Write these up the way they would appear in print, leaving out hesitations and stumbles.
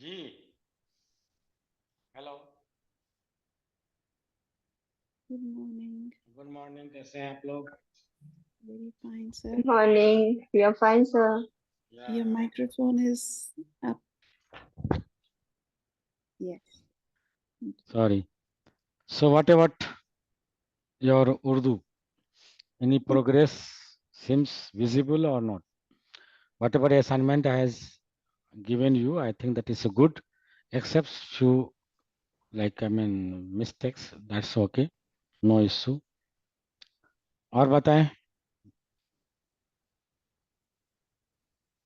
जी। Hello. Good morning. Good morning, कैसे हैं आप लोग? Very fine, sir. Good morning. We are fine, sir. Your microphone is up. Yes. Sorry. So what about your Urdu? Any progress seems visible or not? Whatever assignment I has given you, I think that is a good, except few mistakes. That's okay. No issue. और बताएं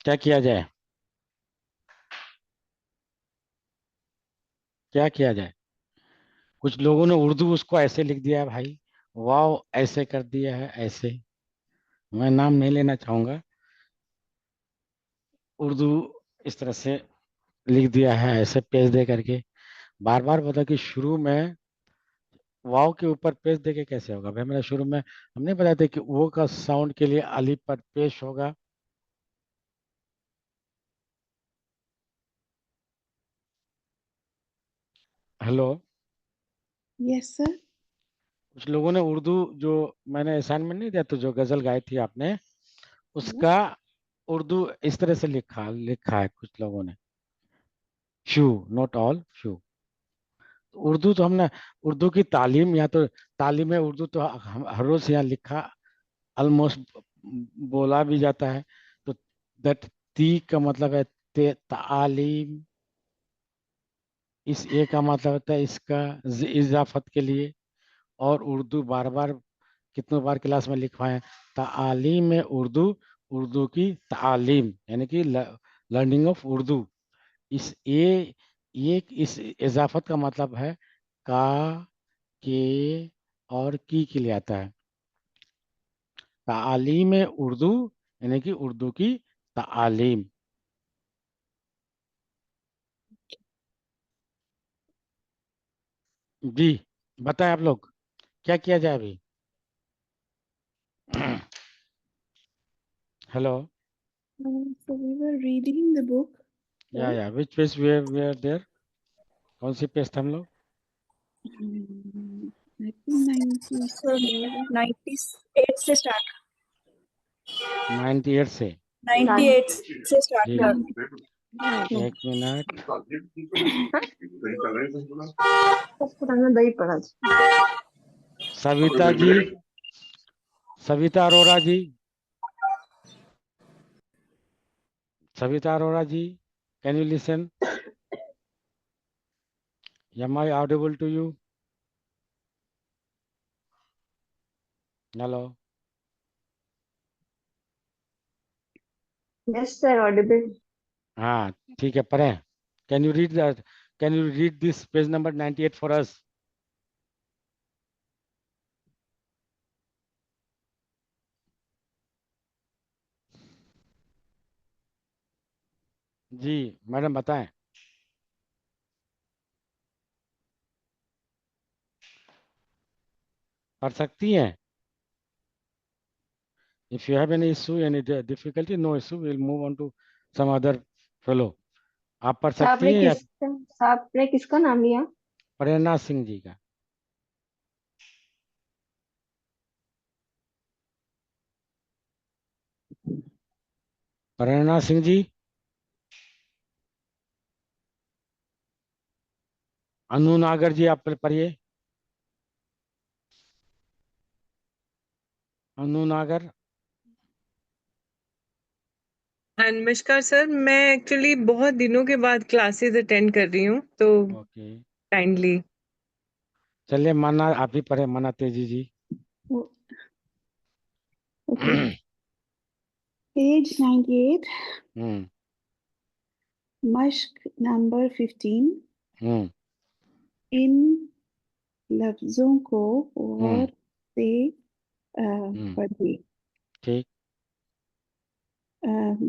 क्या किया जाए? क्या किया जाए? कुछ लोगों ने उर्दू उसको ऐसे लिख दिया है भाई, वाह ऐसे कर दिया है, ऐसे। मैं नाम नहीं लेना चाहूंगा। उर्दू इस तरह से लिख दिया है ऐसे पेज दे करके। बार बार बता कि शुरू में वाव के ऊपर पेश देके कैसे होगा भाई? मैंने शुरू में हम नहीं बताते कि वो का साउंड के लिए अली पर पेश होगा। हेलो। Yes, sir. कुछ लोगों ने उर्दू जो मैंने असाइनमेंट नहीं दिया तो जो गजल गाई थी आपने, Yes. उसका उर्दू इस तरह से लिखा लिखा है कुछ लोगों ने। Few, not all, few. Urdu तो हमने उर्दू की तालीम या तो तालीम उर्दू तो हर रोज यहाँ लिखा ऑलमोस्ट बोला भी जाता है। तो दैट ती का मतलब है तालीम। इस ए का मतलब होता है इसका इजाफत के लिए। और उर्दू बार बार कितनों बार क्लास में लिखवाएं, तालीम में उर्दू, उर्दू की तालीम यानी कि लर्निंग ऑफ उर्दू। इस ये इस इजाफत का मतलब है का, के और की के लिए आता है। तालीम उर्दू यानी कि उर्दू की तालीम। जी, बताएं आप लोग क्या किया जाए अभी? Hello. So we were reading the book, या sir. Which page we are there? कौन सी पेज थे हम लोग? I think 90. सर 98 से स्टार्ट 98 से। 98 से स्टार्ट जी, कर एक मिनट। पुराना दही पड़ा Savita ji, Savita Arora ji, Savita Arora ji, can you listen? Am I audible to you? Hello. Yes, sir. Audible. हाँ, ठीक है, पढ़ें। Can you read that? Can you read this page number 98 for us? जी मैडम बताएं। पढ़ सकती हैं? If you have any issue, any difficulty, no issue. We'll move on to some other fellow. आप पढ़ सकती हैं या? आपने किसका नाम लिया? प्रेरणा सिंह जी का। प्रेरणा सिंह जी। अनु नागर जी, आप पढ़िए। अनु नागर। नमस्कार सर, मैं एक्चुअली बहुत दिनों के बाद क्लासेस अटेंड कर रही हूँ, तो ओके, काइंडली। चलिए मना आप ही पढ़े, मना तेजी जी। Oh, okay. Page 98. हम्म Mashq number 15. हम्म इन लफ्जों को हम्म और से पढ़िए। ठीक।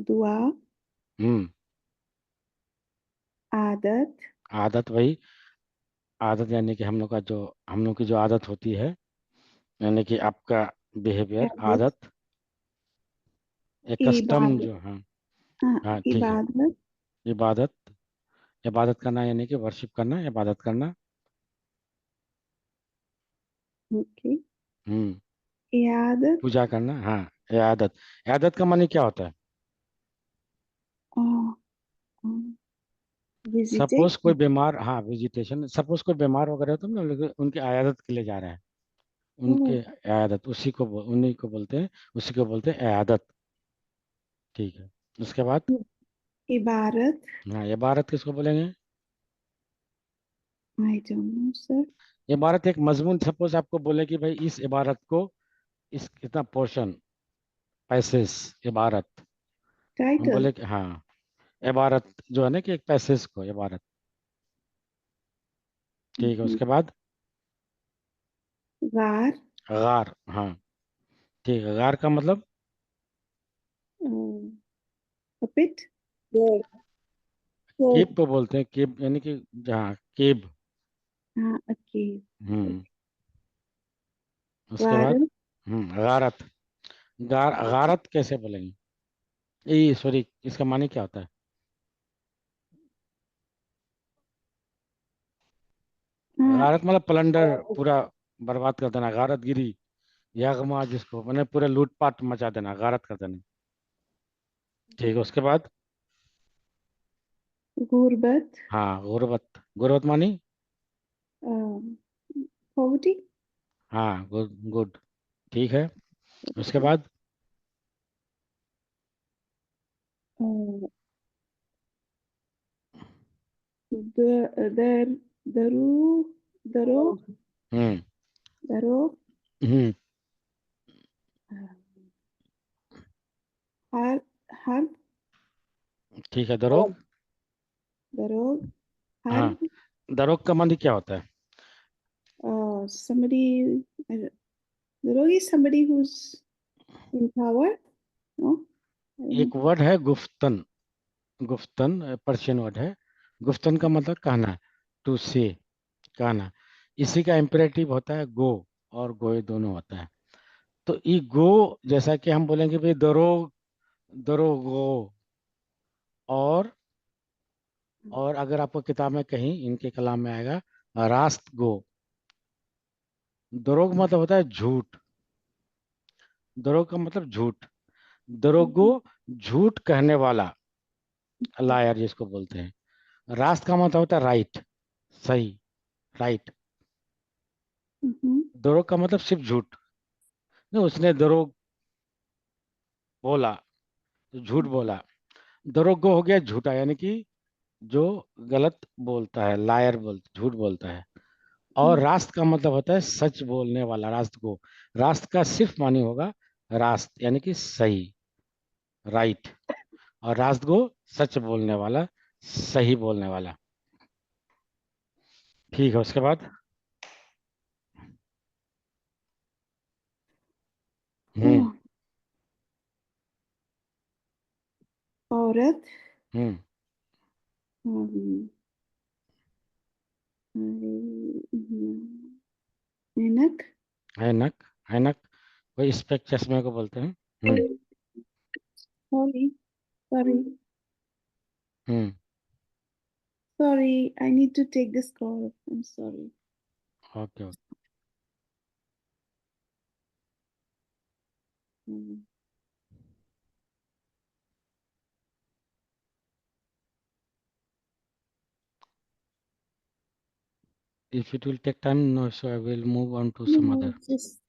दुआ, हम्म आदत, आदत, वही आदत यानी कि हम लोग की जो आदत होती है, यानी कि आपका बिहेवियर, हैबिट, आदत, एक कस्टम इबादत, जो। हाँ हाँ ठीक है। इबादत, इबादत इबादत करना यानी कि वर्शिप करना, इबादत करना। Okay. हम्म इयादत, पूजा करना, हाँ। इयादत, इयादत का माने क्या होता है? सपोज कोई visitation. बीमार, हाँ विजिटेशन, सपोज कोई बीमार वगैरह हो तो हम लोग उनकी इयादत के लिए जा रहे हैं, उनके Oh, इयादत, उन्हीं को बोलते हैं, उसी को बोलते हैं इयादत। ठीक है, उसके बाद, इबारत. हाँ इबारत किसको बोलेंगे? I don't know, sir. इबारत एक मजमून, सपोज आपको बोले कि भाई इस इबारत को, इस इतना पोर्शन, पैसेज, इबारत, हम Title. बोले कि हाँ, इबारत जो है ना कि एक पैसेज को इबारत। ठीक है, Mhm. उसके बाद गार. गार, हाँ। ठीक है, गार का मतलब, A pit. Cave. Cab Cave. को बोलते हैं, केब यानी कि जहाँ केब। A cave. हम्म उसके बाद, Garden. गारत, गारत कैसे बोलेंगे? ये सॉरी, इसका माने क्या होता है? गारत मतलब प्लंडर, पूरा बर्बाद कर देना, गारत गिरी, यागमा जिसको मैंने पूरा लूटपाट मचा देना, गारत कर देना। ठीक है, उसके बाद, गुर्बत. हाँ गुर्बत, गुर्बत मानी, Poverty. हाँ गुड गुड। ठीक है, उसके बाद, Uh, the daru daro hmm daro hmm har har ठीक है, दरोग, daro हाँ। harb. दरोग का मानी क्या होता है? Somebody. Daro is somebody who's in power. No. I don't know. एक वर्ड है गुफ्तन, गुफ्तन पर्शियन वर्ड है। गुफ्तन का मतलब कहना, टू से, कहना। इसी का इम्परेटिव होता है गो, और गोए दोनों होता है। तो ई गो, जैसा कि हम बोलेंगे भाई दरोग, दरोगो, और और अगर आपको किताब में कहीं इनके कलाम में आएगा, रास्त गो। दरोग मतलब होता है झूठ, दरोग का मतलब झूठ, दरोगो झूठ कहने वाला, लायर जिसको बोलते हैं। रास्त का मतलब होता है राइट, सही, राइट। Mhm. दरोग का मतलब सिर्फ झूठ, नहीं उसने दरोग बोला तो झूठ बोला। दरोगो हो गया झूठा, यानी कि जो गलत बोलता है, लायर झूठ बोलता है। और रास्त का मतलब होता है सच बोलने वाला, रास्त को, रास्त का सिर्फ मानी होगा रास्त, यानी कि सही, राइट। और रास्त को सच बोलने वाला, सही बोलने वाला। ठीक है, उसके बाद, हम्म Oh, औरत. हम्म um, ऐनक. ऐनक, ऐनक कोई स्पेक चश्मे को बोलते हैं। Sorry, sorry, hmm sorry. I need to take this call. I'm sorry. Okay okay. Mm. If it will take time, no, so I will move on to No, some no, other. just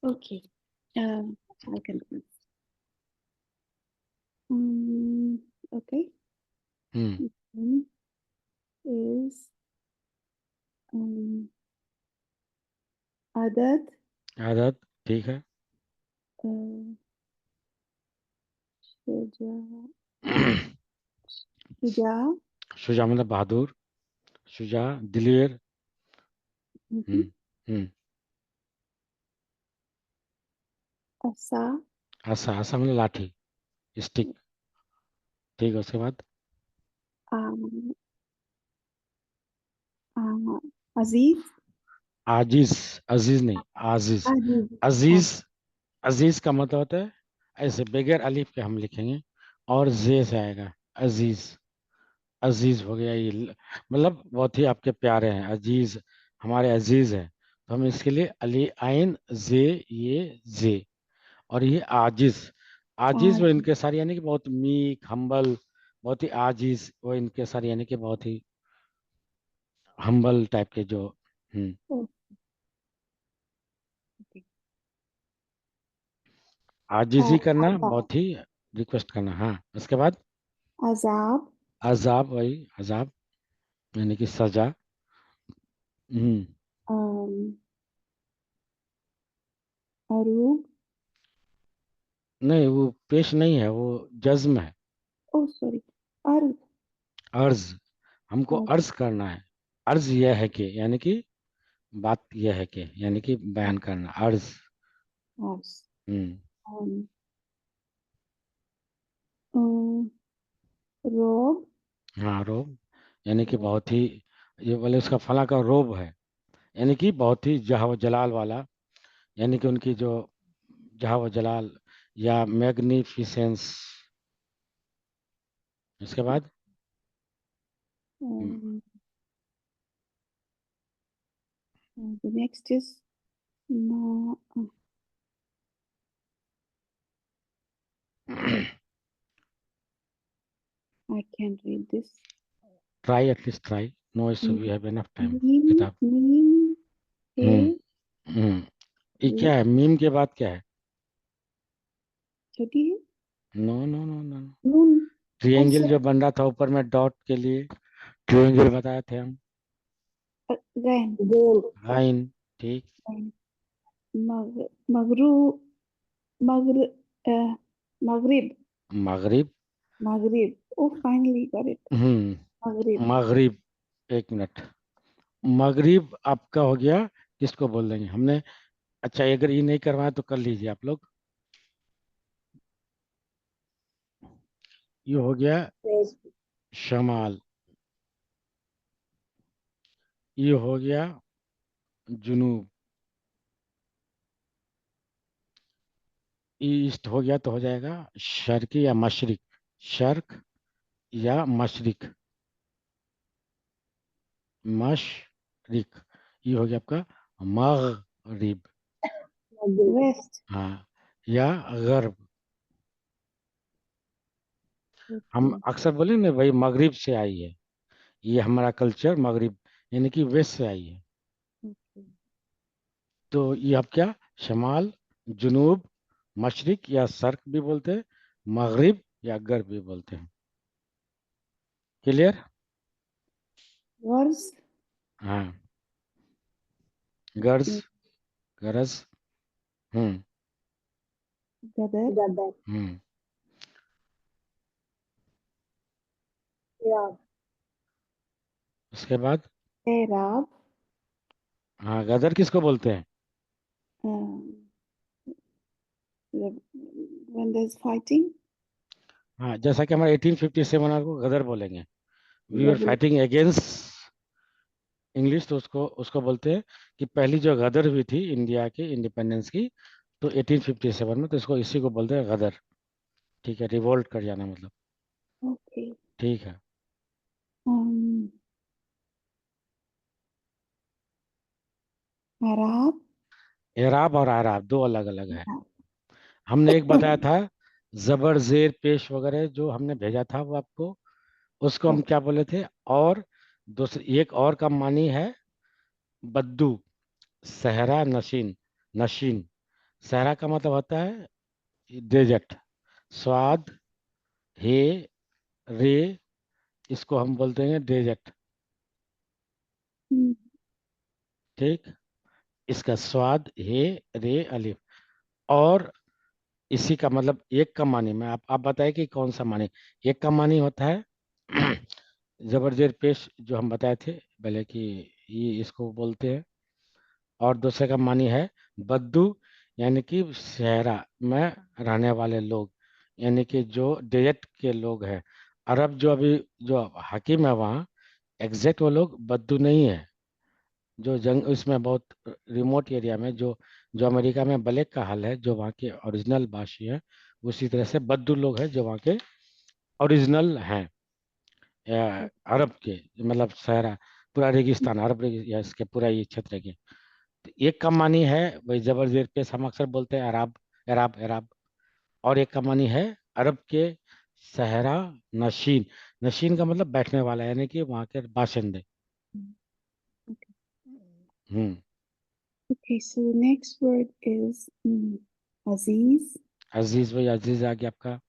okay. I can. Okay. Hmm One is um, आदत. आदत, ठीक है। uh, Shuja Shuja. Shuja मतलब बहादुर, शुजा दिलेर। Mhm. हम्म हम्म आसा. आसा, आसा मतलब लाठी, स्टिक। ठीक है, उसके बाद, um, अजीज. आजिज, अजीज नहीं, आजिज। अजीज. अजीज, अजीज का मतलब होता है ऐसे बगैर अलीफ के हम लिखेंगे, और जे से आएगा अजीज। अजीज हो गया, ये मतलब बहुत ही आपके प्यारे हैं, अजीज हमारे अजीज हैं, तो हम इसके लिए अली आइन जे, ये जे। और ये आजिज, आजिज वो आज इनके सारे यानी कि बहुत मीक हम्बल, बहुत ही आजिज वो इनके सारे यानी कि बहुत ही हम्बल टाइप के जो। ओ, आजिजी करना, अजाब बहुत ही रिक्वेस्ट करना। हाँ, उसके बाद अजाब अजाब, वही अजाब यानी कि सजा। हम्म अम, अरूब नहीं, वो पेश नहीं है, वो जज्म है। ओ सॉरी अर्ज अर्ज, हमको अर्ज अर्ज करना है। अर्ज यह है कि यानी कि बात यह है कि यानी कि बयान करना, अर्ज। अर्ज हम्म अम, अम, रोब हाँ, रोब यानी कि बहुत ही, ये बोले उसका फला का रोब है, यानी कि बहुत ही जहा व जलाल वाला, यानी कि उनकी जो जहा व जलाल या मैग्निफिसेंस। इसके बाद um, the next is no I can't read this try, at least try, no issue, we have enough time. मीम किताब। मीम के हम्म हम्म ये री क्या है, मीम के बाद क्या है? छोटी है नो नो नो नो, नून ट्रायंगल अच्छा जो बन रहा था ऊपर में डॉट के लिए, ट्रायंगल बताए थे हम। गैन आइन, ठीक। मगरू मगर मगरिब मगरिब। मगरिब oh finally got it मगरिब मगरिब, एक मिनट। मगरिब आपका हो गया, किसको बोल देंगे हमने? अच्छा, अगर ये नहीं करवाया तो कर लीजिए आप लोग। ये हो गया शमाल, ये हो गया जुनूब, ईस्ट हो गया तो हो जाएगा शर्की या मशरिक, शर्क या मशरिक, मशरिक। ये हो गया आपका मगरिब। वेस्ट हाँ, या गर्ब। हम अक्सर बोले ना भाई मगरिब से आई है, ये हमारा कल्चर मगरिब यानी कि वेस्ट से आई है। तो ये आप क्या, शमाल, जुनूब, मशरिक या सर्क भी बोलते हैं, मगरिब या गर्ब भी बोलते हैं। क्लियर? गर्स हाँ, गर्ज, गरज। हम्म गदर हम्म उसके बाद एराब हाँ, गदर किसको बोलते हैं? when there's fighting हाँ, जैसा कि हमारे 1857 वाले को गदर बोलेंगे, वी आर गदर फाइटिंग अगेंस्ट इंग्लिश, तो उसको उसको बोलते हैं कि पहली जो गदर हुई थी इंडिया की इंडिपेंडेंस की, तो 1857 में, तो इसको इसी को बोलते हैं गदर। ठीक है, रिवोल्ट कर जाना मतलब। okay ठीक है। um Arab एराब और आराब दो अलग अलग है। हमने एक बताया था, जबर जेर पेश वगैरह जो हमने भेजा था वो आपको, उसको हम क्या बोले थे? और दूसरी एक और का मानी है बद्दू, सहरा नशीन, नशीन। सहरा का मतलब होता है डेजर्ट, स्वाद, हे, रे, इसको हम बोलते हैं डेजर्ट। ठीक, इसका स्वाद हे, रे, अलिफ। और इसी का मतलब एक का मानी में आप बताए कि कौन सा मानी। एक का मानी होता है जबरजेर पेश जो हम बताए थे पहले कि ये इसको बोलते हैं। और दूसरे का मानी है बद्दू, यानी कि सहरा में रहने वाले लोग, यानी कि जो डेजर्ट के लोग हैं। अरब जो अभी जो हाकिम है वहाँ, एग्जैक्ट वो लोग बद्दू नहीं है। जो जंग इसमें बहुत रिमोट एरिया में जो जो अमेरिका में ब्लैक का हाल है, जो वहाँ के ओरिजिनल भाषी है, उसी तरह से बद्दू लोग हैं जो वहाँ के ओरिजिनल हैं, अरब के, मतलब सहरा, पूरा रेगिस्तान, या इसके पूरा ये क्षेत्र के। तो एक का मानी है वही जबर जेर पेश, हम अक्सर बोलते हैं अरब, अरब अरब। और एक का मानी है अरब के सहरा नशीन। नशीन का मतलब बैठने वाला, यानी कि वहाँ के बाशिंदे। हम्म। Okay, so the next word is Aziz. अजीज, भाई अजीज आ गया आपका।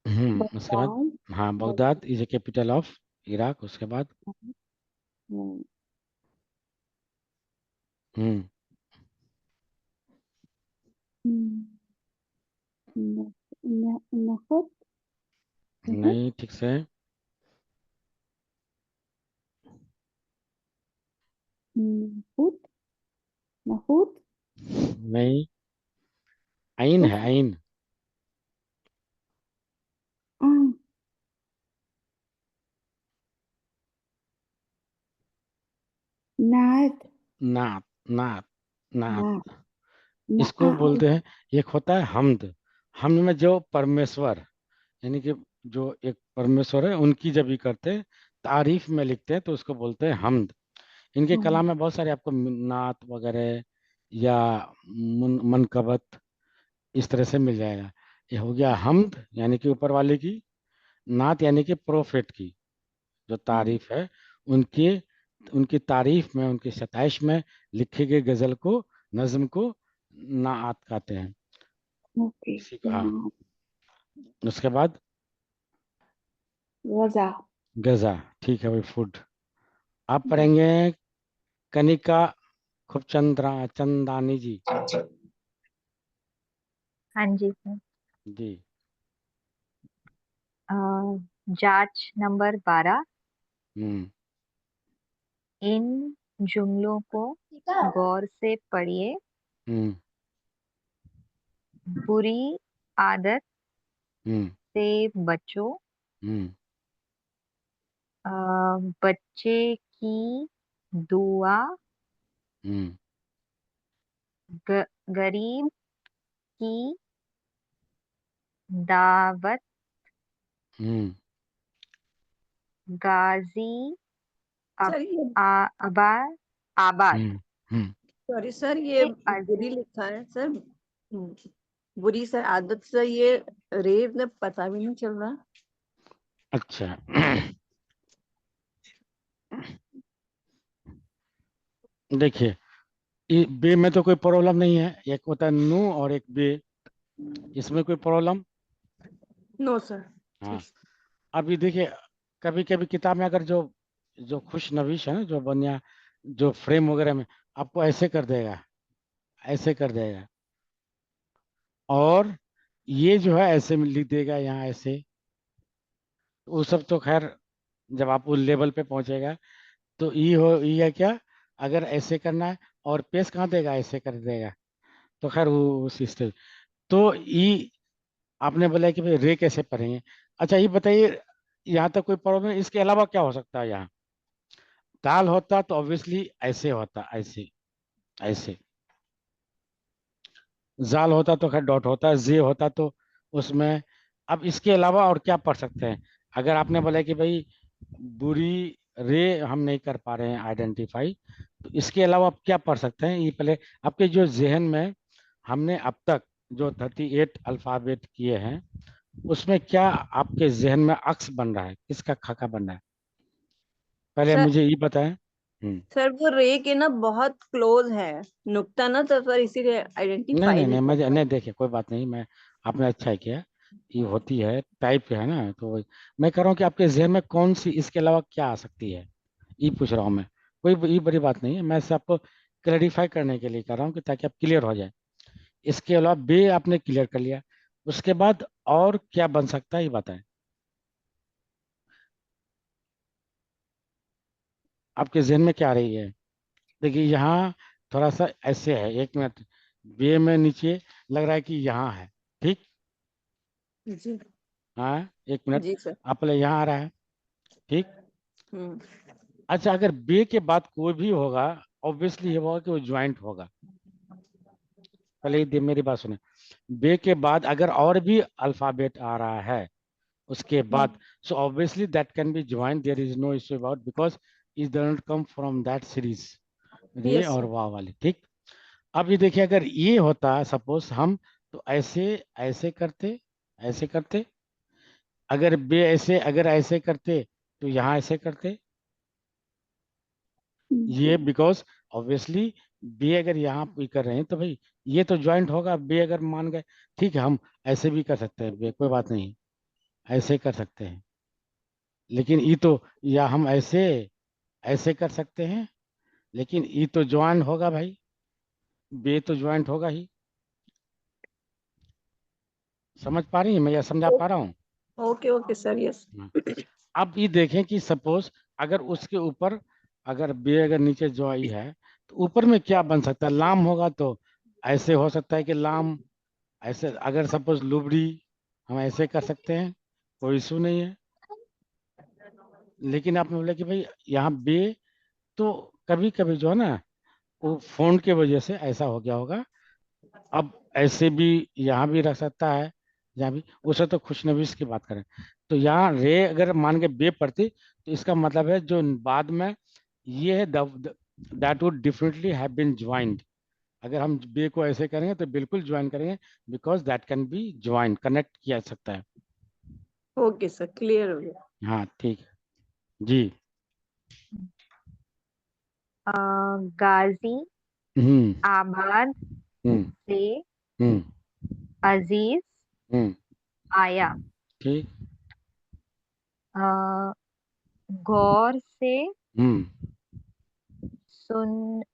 Mm, उसके बाद, Baghdad. हाँ, Baghdad is a capital of Iraq. उसके बाद, Uh, हम्म, Nahut. नहीं ठीक से, Nahut. Nahut. नहीं, आइन है, आइन। Ah, Naat. नात, नात, नात, Naat. इसको बोलते हैं। एक होता है हमद। हमद में जो परमेश्वर, यानी कि जो एक परमेश्वर है उनकी जब भी करते हैं, तारीफ में लिखते हैं, तो उसको बोलते हैं हमद। इनके कलाम में बहुत सारे आपको नात वगैरह या मनकबत इस तरह से मिल जाएगा। ये हो गया हमद, यानी कि ऊपर वाले की। नात यानी कि प्रोफेट की जो तारीफ है, उनके, उनकी तारीफ में, उनकी सताइश में लिखे गए गजल को, नज्म को नात कहते हैं। Okay. इसी को, हाँ। उसके बाद Raza. गजा, ठीक है भाई, फूड। आप पढ़ेंगे कनिका खूबचंद्रा चंदानी जी। हाँ जी सर। जी। जांच नंबर 12। हम्म। इन जुमलों को गौर से पढ़िए। हम्म। बुरी आदत हम्म। से बचो। हम्म। अ, बच्चे की दुआ हम्म। गरीब की दावत। हम्म। गाजी सर ये आबाद आबाद। हम्म। हम्म। सॉरी सर, ये अज- बुरी लिखा है सर। बुरी सर आदत से, ये रेव ने पता भी नहीं चल रहा। अच्छा। देखिए, बे में तो कोई प्रॉब्लम नहीं है, एक होता है नू और एक बे, इसमें कोई प्रॉब्लम। No sir. हाँ। अभी देखिए, कभी कभी किताब में अगर जो जो खुश नवीश है ना, जो बनिया, जो फ्रेम वगैरह में आपको ऐसे कर देगा, ऐसे कर देगा, और ये जो है ऐसे में लिख देगा यहाँ ऐसे। वो सब तो खैर, जब आप उस लेवल पे पहुंचेगा तो ये है क्या, अगर ऐसे करना है और पेश कहाँ देगा, ऐसे कर देगा, तो खैर वो उस स्टेज। तो ई, आपने बोला कि भाई रे कैसे पढ़ेंगे। अच्छा ये बताइए, यहाँ तक कोई प्रॉब्लम है, इसके अलावा क्या हो सकता है यहाँ। दाल होता तो ऑब्वियसली ऐसे होता, ऐसे, ऐसे। जाल होता तो खैर डॉट होता, जे होता तो उसमें। अब इसके अलावा और क्या पढ़ सकते हैं। अगर आपने बोला कि भाई बुरी रे हम नहीं कर पा रहे हैं आइडेंटिफाई, तो इसके अलावा आप क्या पढ़ सकते हैं, ये पहले आपके जो जहन में, हमने अब तक जो 38 अल्फाबेट किए हैं, उसमें क्या आपके जहन में अक्स बन रहा है, किसका खाका बन रहा है, पहले सर मुझे ये बताएं। सर वो रे के ना बहुत क्लोज है नुक्ता ना, तो सर इसीलिए नहीं आइडेंटिफाई नहीं नहीं नहीं, कर मुझे पाए। नहीं, देखिए कोई बात नहीं, मैं, आपने अच्छा ही किया। ये होती है टाइप है ना, तो मैं कह रहा हूँ कि आपके जहन में कौन सी इसके अलावा क्या आ सकती है, ये पूछ रहा हूँ मैं। कोई ये बड़ी बात नहीं है, मैं इसे आपको क्लैरिफाई करने के लिए कर रहा हूँ कि ताकि आप क्लियर हो जाए। इसके अलावा बे आपने क्लियर कर लिया, उसके बाद और क्या बन सकता है ये बताएं। आपके जहन में क्या आ रही है। देखिए यहाँ थोड़ा सा ऐसे है, एक मिनट, बे में नीचे लग रहा है कि यहाँ है, ठीक। जी। हाँ, एक मिनट, जी सर। आप पहले यहाँ आ रहा है, ठीक। हम्म। अच्छा, अगर बे के बाद कोई भी होगा, ऑब्वियसली ये होगा कि वो ज्वाइंट होगा। पहले मेरी बात सुने, बे के बाद अगर और भी अल्फाबेट आ रहा है उसके बाद, so obviously that can be joined, there is no issue about, because it doesn't come from that series, रे Yes, और sir. वाह वाले। ठीक, अब ये देखिए, अगर ये होता सपोज हम, तो ऐसे ऐसे करते, ऐसे करते, अगर बे ऐसे, अगर ऐसे करते तो यहाँ ऐसे करते, ये बिकॉज ऑब्वियसली बे अगर यहाँ पे कर रहे हैं तो भाई ये तो ज्वाइंट होगा, बे अगर मान गए, ठीक है, हम ऐसे भी कर सकते हैं, बे कोई बात नहीं, ऐसे कर सकते हैं, लेकिन ये तो, या हम ऐसे ऐसे कर सकते हैं, लेकिन ये तो ज्वाइंट होगा भाई, बे तो ज्वाइंट होगा ही। समझ पा रही है मैं, या समझा पा रहा हूँ? Okay, okay, sir. Yes. हाँ। अब ये देखें कि सपोज अगर उसके ऊपर, अगर बे अगर नीचे जो आई है, तो ऊपर में क्या बन सकता है, लाम होगा, तो ऐसे हो सकता है कि लाम, ऐसे अगर सपोज लुबड़ी, हम ऐसे कर सकते हैं, कोई इशू नहीं है। लेकिन आपने बोला कि भाई यहाँ बे, तो कभी कभी जो है ना, वो फोन की वजह से ऐसा हो गया होगा। अब ऐसे भी यहाँ भी रख सकता है, यहाँ भी, उसे तो खुशनबीस की बात करें, तो यहाँ रे अगर मान के बे पड़ती, तो इसका मतलब है जो बाद में ये है, that would differently have been joined. अगर हम बे को ऐसे करेंगे तो बिल्कुल ज्वाइन करेंगे, because that can be join, connect किया जा सकता है। Okay, sir. Clear हो गया. हाँ ठीक है जी। गाजी, हम्म आबाद हम्म से हम्म अजीज हम्म आया। ठीक। अ, गौर से हम्म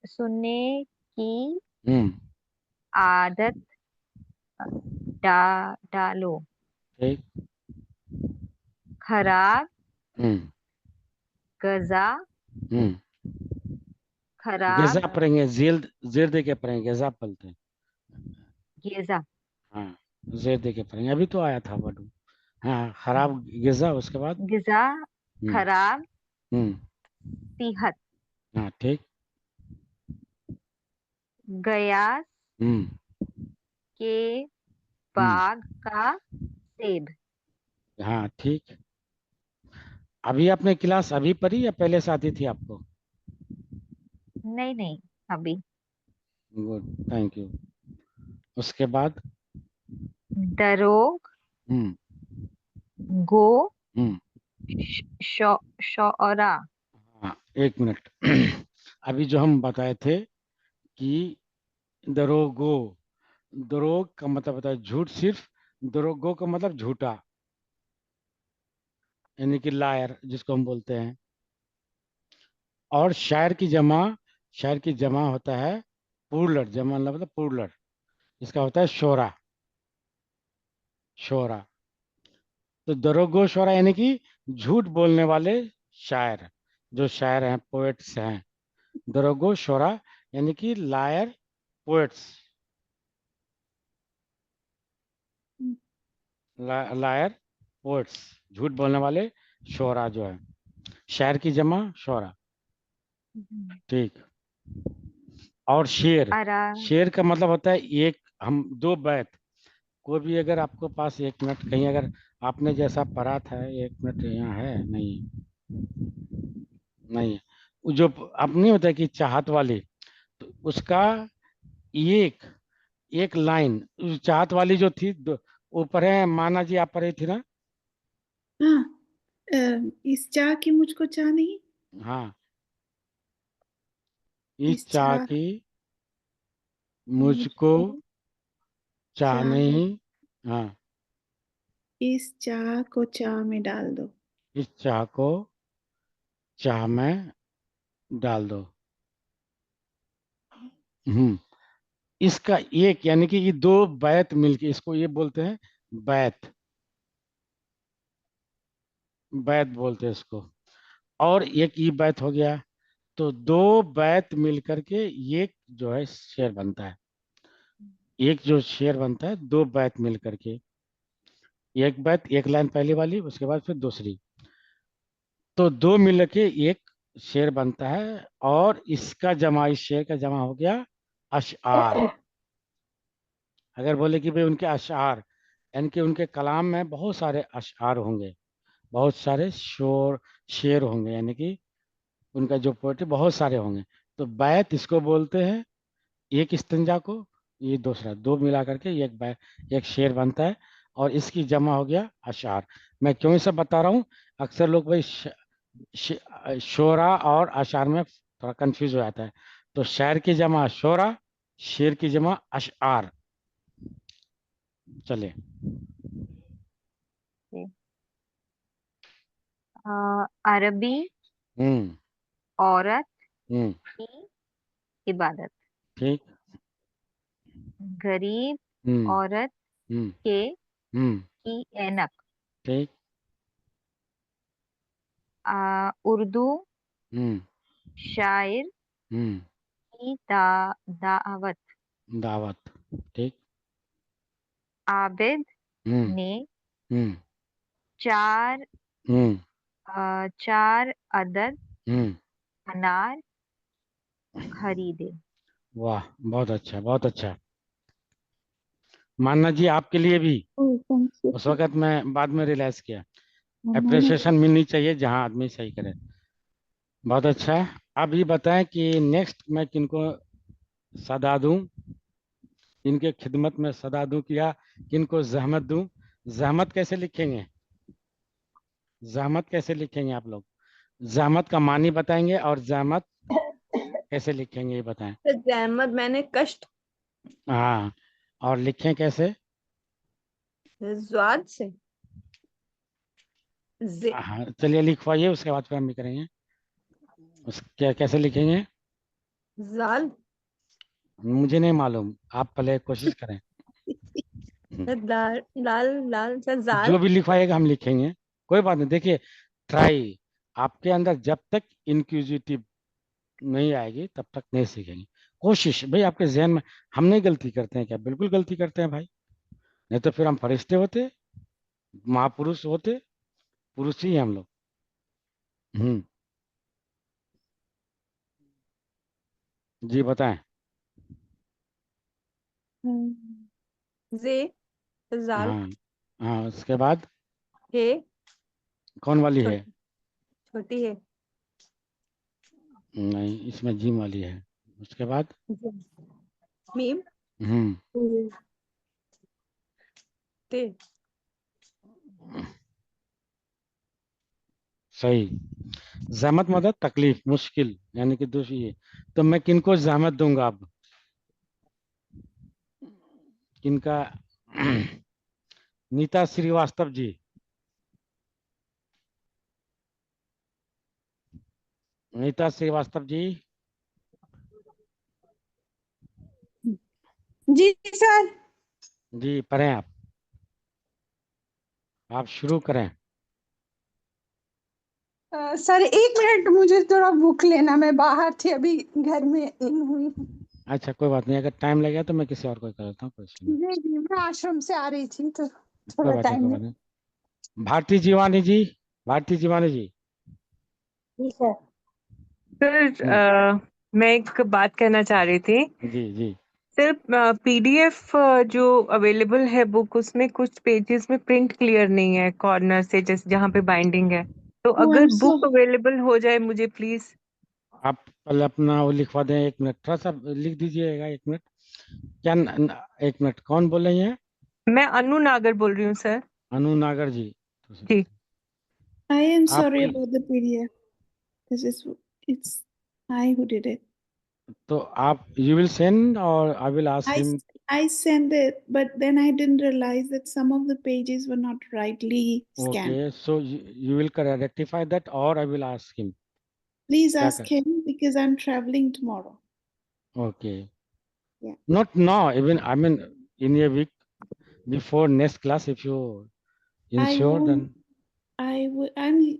सुनने की हम्म आदत डालो। ठीक। खराब, हम्म गजा, हम्म खराब, गेजा पढ़ेंगे, जेल, जेर दे के पढ़ेंगे, गेजा पढ़ते हैं। गेजा, हाँ, जेर दे के पढ़ेंगे, अभी तो आया था वर्ड। हाँ, खराब गेजा, उसके बाद। गिजा, हम्म खराब, हम्म सेहत, हाँ ठीक। गयास हम्म के हम्म बाग का सेब। हाँ ठीक। अभी आपने क्लास अभी पढ़ी या पहले से आती थी आपको? नहीं नहीं, अभी। Good, thank you. उसके बाद। दरोग, हम्म गो, हम्म शौरा। हाँ, एक मिनट। अभी जो हम बताए थे कि दरोगो, दरोग का मतलब होता है झूठ सिर्फ, दरोगो का मतलब झूठा, यानी कि लायर जिसको हम बोलते हैं। और शायर की जमा, शायर की जमा होता है पुरलर, जमा मतलब पुरलर, इसका होता है शोरा, शोरा। तो दरोगो शोरा यानी कि झूठ बोलने वाले शायर, जो शायर हैं, पोएट्स हैं, दरोगो शोरा यानी कि लायर पोएट्स, लायर पोएट्स, झूठ बोलने वाले शोरा जो है, शायर की जमा शोरा। ठीक। और शेर, अरा, शेर का मतलब होता है एक, हम दो बैत, कोई भी अगर आपको पास, एक मिनट, कहीं अगर आपने जैसा पढ़ा था, एक मिनट, यहाँ है नहीं, नहीं है। वो जो अब नहीं होता है कि चाहत वाली, तो उसका एक, एक लाइन, उस चाहत वाली जो थी, ऊपर है, माना जी आप पढ़ी थी ना? हाँ, इस चाह की मुझको चाह नहीं, हाँ, इस इस चाह चाह की मुझको मुझको चाह चाह नहीं। हाँ, इस चाह को चाह में डाल दो। इस चाह को चाह में डाल दो। हम्म इसका एक, यानी कि ये दो बैत मिलके, इसको ये बोलते हैं बैत, बैत बोलते हैं इसको। और एक ई बैत हो गया, तो दो बैत मिलकर के एक जो है शेर बनता है, एक जो शेर बनता है दो बैत मिलकर के, एक बैत, एक लाइन पहली वाली, उसके बाद फिर दूसरी, तो दो मिल के एक शेर बनता है, और इसका जमा, इस शेर का जमा हो गया अशआर। अगर बोले कि भाई उनके अशआर, यानी कि उनके कलाम में बहुत सारे अशआर होंगे, बहुत सारे शेर होंगे, यानी कि उनका जो पोएट्री बहुत सारे होंगे। तो बैत इसको बोलते हैं, एक इस्तंजा को, ये दूसरा, दो मिला करके ये एक शेर बनता है, और इसकी जमा हो गया अशार। मैं क्यों ये सब बता रहा हूँ, अक्सर लोग भाई शोरा और अशार में थोड़ा कंफ्यूज हो जाता है। तो शायर की जमा शोरा, शेर की जमा अशार। चलिए। अरबी हम्म औरत हम्म की इबादत। ठीक। गरीब हम्म औरत हम्म के हम्म की ऐनक। ठीक। उर्दू हम्म शायर हम्म की दावत। दावत। ठीक। आबिद हम्म ने हम्म चार हम्म चार अदद हम्म अनार खरीदे। वाह, बहुत अच्छा, बहुत अच्छा। मान्ना जी, आपके लिए भी Oh, thank you. उस वक्त मैं बाद में रियलाइज किया, No, no, no. अप्रिसिएशन मिलनी चाहिए जहां आदमी सही करे। बहुत अच्छा है। अब ये बताएं कि नेक्स्ट मैं किनको सदा दूं, किनके खिदमत में सदा दूं, या किनको जहमत दूं। जहमत कैसे लिखेंगे, जहमत कैसे लिखेंगे आप लोग? जहमत का मानी बताएंगे, और जहमत कैसे लिखेंगे ये बताएं। तो जहमत मैंने कष्ट हाँ, और लिखें कैसे? ज्वाद से जे हाँ, चलिए लिखवाइए, उसके बाद फिर हम भी करेंगे। क्या कैसे लिखेंगे? जाल मुझे नहीं मालूम, आप पहले कोशिश करें। लाल लाल लाल से जाल। जो भी लिखवाइएगा हम लिखेंगे, कोई बात नहीं। देखिए, ट्राई, आपके अंदर जब तक इंक्विजिटिव नहीं आएगी तब तक नहीं सीखेंगे। कोशिश भाई, आपके जहन में, हम नहीं गलती करते हैं क्या? बिल्कुल गलती करते हैं भाई, नहीं तो फिर हम फरिश्ते होते, महापुरुष होते, पुरुष ही हैं हम लोग। हम्म जी बताएं। जे जाल हाँ हाँ, उसके बाद है कौन वाली है? छोटी छोटी है। नहीं, इसमें जिम वाली है। उसके बाद मीम हम्म ते सही। जहमत मतलब तकलीफ, मुश्किल, यानी कि दूसरी है। तो मैं किनको जहमत दूंगा अब, किनका? नीता श्रीवास्तव जी। नीता श्रीवास्तव जी। जी सर। जी पढ़ें आप शुरू करें। सर एक मिनट, मुझे थोड़ा बुक लेना, मैं बाहर थी अभी, घर में इन हुई हूँ। अच्छा, कोई बात नहीं, अगर टाइम लगेगा तो मैं किसी और को कर देता हूँ, कोई इशू नहीं। जी जी, मैं आश्रम से आ रही थी तो कोई थोड़ा बात नहीं, टाइम कोई है। बात नहीं। भारती जीवानी जी, भारती जीवानी जी। जी सर। सर हम्म, मैं एक बात कहना चाह रही थी। जी जी। सर पीडीएफ जो अवेलेबल है बुक, उसमें कुछ पेजेस में प्रिंट क्लियर नहीं है कॉर्नर से, जैसे जहाँ पे बाइंडिंग है। तो Oh, अगर I'm so बुक अवेलेबल हो जाए मुझे प्लीज। आप पहले अपना वो लिखवा दें, एक मिनट थोड़ा सा लिख दीजिएगा, एक मिनट। क्या एक मिनट, कौन बोल रही हैं? मैं अनु नागर बोल रही हूँ सर। अनु नागर जी। जी। I am sorry आपको, about the PDF because it's I who did it. तो आप, यू विल सेंड और I will ask I him? s- I sent it, but then I didn't realize that some of the pages were not rightly scanned. Okay, so you will rectify that, और I will ask him. Please क्या ask कर? him because I'm traveling tomorrow. Okay, Yeah. not now, even I mean in a week before next class, if you I ensure, won't. then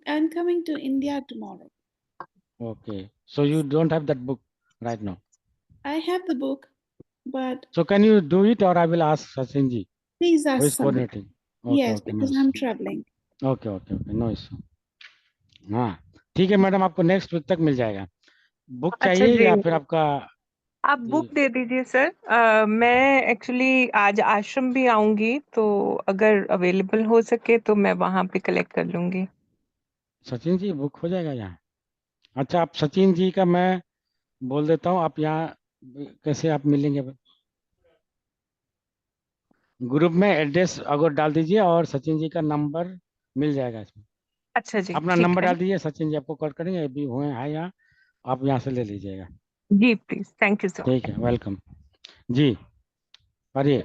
I'm coming to India tomorrow. okay. So you don't have that book right now. I have the book, but So can you do it, or I will ask Sachin ji, please who ask is somebody. coordinating? Okay, Yes, okay, no because I'm issue. traveling. Okay, okay, okay, no issue. हाँ, ठीक है madam, आपको next week तक मिल जाएगा। Book अच्छा चाहिए जी, या फिर आपका? आप बुक दे दीजिए सर। मैं एक्चुअली आज आश्रम भी आऊंगी, तो अगर अवेलेबल हो सके तो मैं वहां पे कलेक्ट कर लूंगी। सचिन जी बुक हो जाएगा यहाँ? अच्छा, आप सचिन जी का मैं बोल देता हूँ, आप यहाँ कैसे आप मिलेंगे? ग्रुप में एड्रेस अगर डाल दीजिए और सचिन जी का नंबर मिल जाएगा इसमें। अच्छा जी, अपना ठीक नंबर है। डाल दीजिए, सचिन जी आपको कॉल करेंगे, अभी हुए हैं यहाँ, आप यहाँ से ले लीजिएगा। जी प्लीज, थैंक यू सर। ठीक है, वेलकम जी, पढ़िए।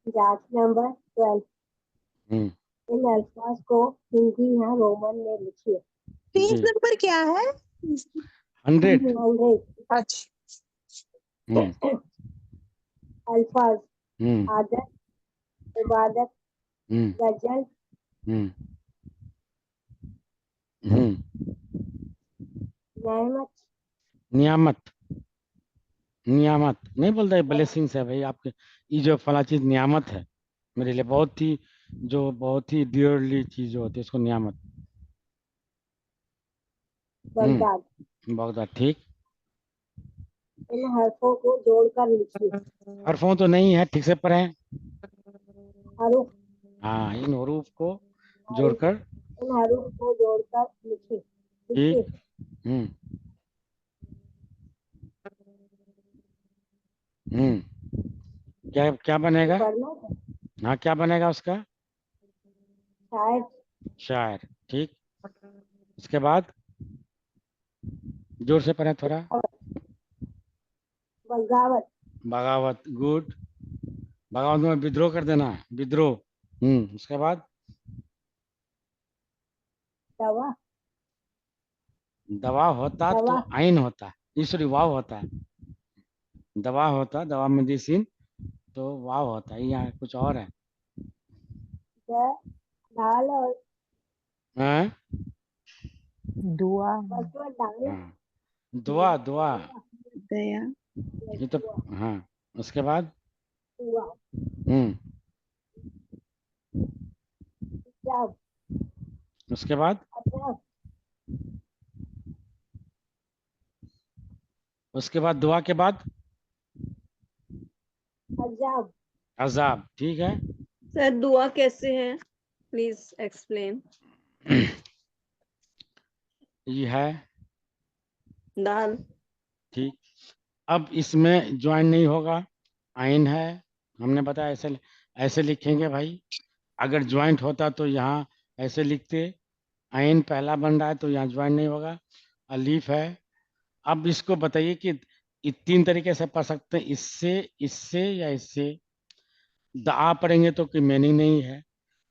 जांच नंबर 12। हम्म, इन अल्फाज को हिंदी या रोमन में लिखिए। पेज पेज नंबर क्या है? 100। 100 अच्छा। हम्म, अल्फाज: हम्म, आदत, इबादत, हम्म, गजल, हम्म, हम्म। नेमत, नियामत, नियामत नहीं बोलता, ब्लेसिंग्स है भाई आपके। ये जो फला चीज नियामत है मेरे लिए, बहुत ही, जो बहुत ही डियरली चीज जो होती है उसको नियामत। बगदाद। बगदाद, ठीक। इन हरफों को जोड़कर लिखिए। हरफों तो नहीं है, ठीक से पढ़ें। हरूफ, हाँ, इन हरूफ को हरूफ, जोड़कर। इन हरूफ को जोड़कर लिखिए। लिखिए। ठीक। हम्म, क्या क्या बनेगा? पढ़ना है? हाँ, क्या बनेगा उसका? शायद, शायर, ठीक। उसके बाद जोर से पढ़ें थोड़ा। बगावत, बगावत, गुड। बगावत में विद्रोह कर देना, विद्रोह। उसके बाद दवा, दवा होता तो दवा, आइन होता, ये सॉरी वाव होता है। दवा होता, दवा मेडिसिन, तो वाव होता है, यहाँ कुछ और है। दाल और हाँ, दुआ, बस में दाल। हाँ, दुआ, दुआ, दया। ये तो। हाँ, उसके बाद दुआ, हम्म जब, उसके बाद अदरक, उसके बाद दुआ के बाद अजाब, अजाब, ठीक है। सर दुआ कैसे है, प्लीज एक्सप्लेन। ये है, दाल। ठीक। अब इसमें ज्वाइन नहीं होगा, आइन है, हमने बताया ऐसे ऐसे लिखेंगे भाई। अगर ज्वाइंट होता तो यहाँ ऐसे लिखते, आइन पहला बन रहा है तो यहाँ ज्वाइन नहीं होगा, अलीफ है। अब इसको बताइए कि ये तीन तरीके से पढ़ सकते हैं, इससे, इससे या इससे। दआ पढ़ेंगे तो कोई मीनिंग नहीं है,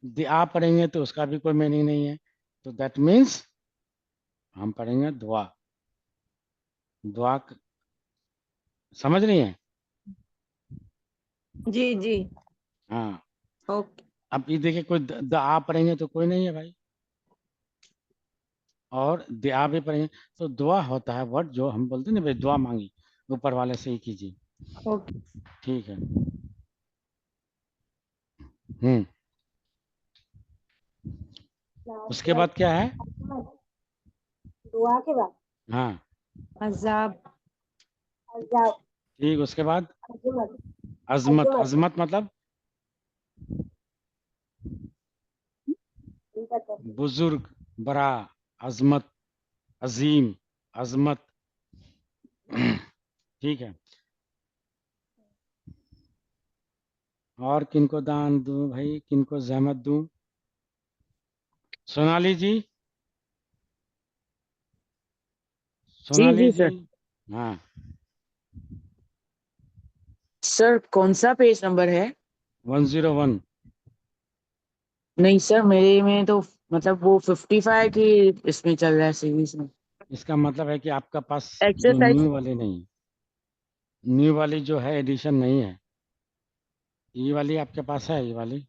दिया पढ़ेंगे तो उसका भी कोई मीनिंग नहीं है, तो दैट मीन्स हम पढ़ेंगे दुआ। दुआ समझ रही हैं? जी जी, हाँ। ओके। अब ये देखिए, कोई दआ पढ़ेंगे तो कोई नहीं है भाई, और दुआ भी पढ़ेंगे तो दुआ होता है वर्ड, जो हम बोलते हैं ना भाई, दुआ मांगी ऊपर वाले से ही कीजिए, ओके। ठीक है। हम्म उसके बाद क्या है? दुआ के बाद हाँ, अजाब, अजाब, ठीक। उसके बाद अजमत, अजमत, अजमत, अजमत मतलब इनका तस्वीर। बुजुर्ग, बड़ा, अजमत, अजीम, अजमत, ठीक है। और किनको दान दूं भाई, किनको जहमत दूं? सोनाली जी, सोनाली जी जी। सर। हाँ, सर कौन सा पेज नंबर है? 101। नहीं सर, मेरे में तो मतलब वो 55 की इसमें चल रहा है सीरीज में। इसका मतलब है कि आपका पास जो एक्सरसाइज न्यू वाली नहीं, न्यू वाली जो है एडिशन नहीं है, ये वाली आपके पास है, ये वाली।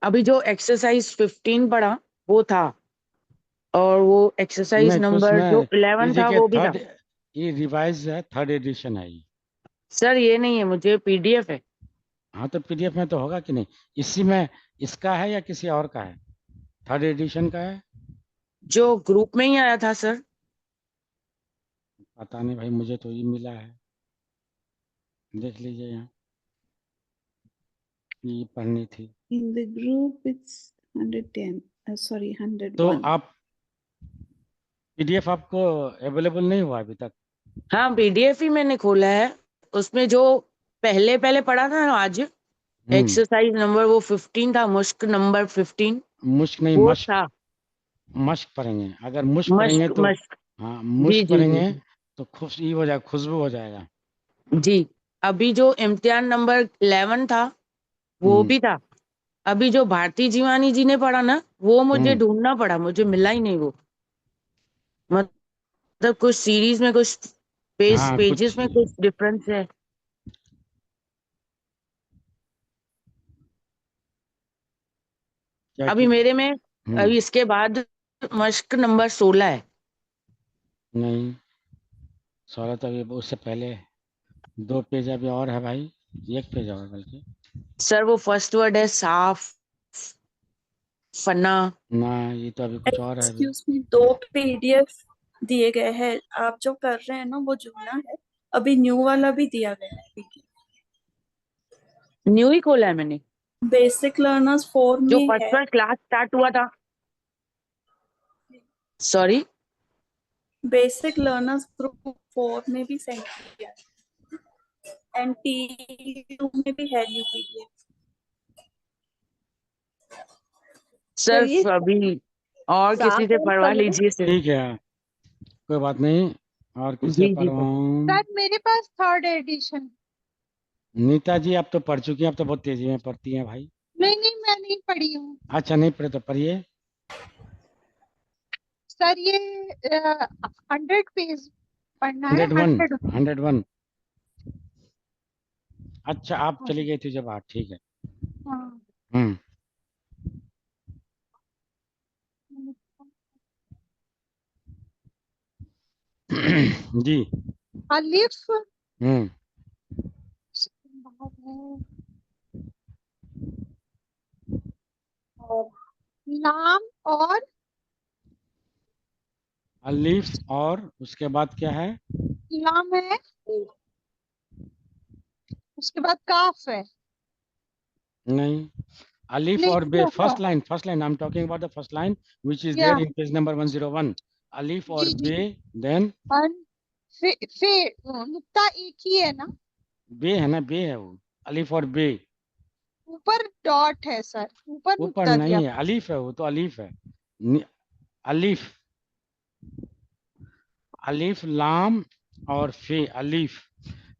अभी जो एक्सरसाइज 15 पढ़ा वो था, और वो एक्सरसाइज नहीं, कुछ नंबर जो में, ये 11 था देखिए वो भी था। थर्ड, ये रिवाइज है, थर्ड एडिशन है ये। सर ये नहीं है, मुझे पीडीएफ है। हाँ, तो पीडीएफ में तो होगा कि नहीं, इसी में इसका है या किसी और का है? थर्ड एडिशन का है? जो ग्रुप में ही आया था सर। पता नहीं भाई, मुझे तो ये मिला है, देख लीजिए यहाँ, ये पढ़नी थी। In the group, it's 110. Sorry, तो 101. आप PDF आपको अवेलेबल नहीं हुआ अभी तक? हाँ PDF ही मैंने खोला है, उसमें जो पहले पहले पढ़ा था ना आज, एक्सरसाइज नंबर वो 15 था, मुश्क नंबर 15 मुश्क नहीं, वो मश्क, था। मश्क पढ़ेंगे। अगर मुश्क पढ़ेंगे मश्क तो, मश्क हाँ जी मुश्क जी जी पढ़ेंगे तो खुशी हो जाएगा, खुशबू हो जाएगा। जी। अभी जो इम्तिहान नंबर 11 था वो हम्म भी था। अभी जो भारती जीवानी जी ने पढ़ा ना, वो मुझे हम्म ढूंढना पड़ा, मुझे मिला ही नहीं वो। मतलब कुछ सीरीज में कुछ हाँ पेजेस कुछ में कुछ डिफरेंस है। क्या अभी मेरे में हम्म अभी इसके बाद मश्क नंबर 16 है। नहीं, 16 तो अभी उससे पहले 2 पेज अभी और है भाई, 1 पेज और बल्कि। सर वो फर्स्ट वर्ड है साफ, फना। ना, ये तो अभी कुछ और है अभी। एक्सक्यूज मी, 2 PDF दिए गए हैं, आप जो कर रहे हैं ना वो जुड़ना है। अभी न्यू वाला भी दिया गया है PDF। न्यू ही खोला है मैंने, बेसिक लर्नर्स 4 जो में फर्स्ट है। वर्ड क्लास स्टार्ट हुआ था। सॉरी, बेसिक लर्नर्स ग्रुप 4 में भी सेंड किया है, एंड T2 में भी है न्यू PDF। सर सर ये अभी और किसी साफ से और पढ़वा फना, लीजिए सर। ठीक है, कोई बात नहीं, और किससे जी जी सर। पढ़वाऊँ? सर मेरे पास थर्ड एडिशन। नीता जी आप तो पढ़ चुकी हैं, आप तो बहुत तेजी में पढ़ती हैं भाई। नहीं नहीं, मैं नहीं पढ़ी हूँ अच्छा नहीं पढ़े तो पढ़िए। सर। ये 100 पेज पढ़ना है, 101, 100। 101। अच्छा आप चली गई थी जब, हाँ ठीक है। हाँ। हम्म जी। अलिफ, हम्म उसके बाद है और लाम, और अलीफ, और उसके बाद क्या है? लाम है, उसके बाद काफ है। नहीं, अलीफ नहीं और बे, होगा। First line, first line, I am talking about the first line which is क्या? There in page number 101। अलीफ और जी बे, जी। देन और फे नुक्ता एक ही है ना? बे है ना, बे है वो, अलीफ और बे। ऊपर डॉट है सर, ऊपर ऊपर नुक्ता दिया। नहीं है, अलीफ है वो तो, अलीफ है। अलीफ, अलीफ लाम और फे, अलीफ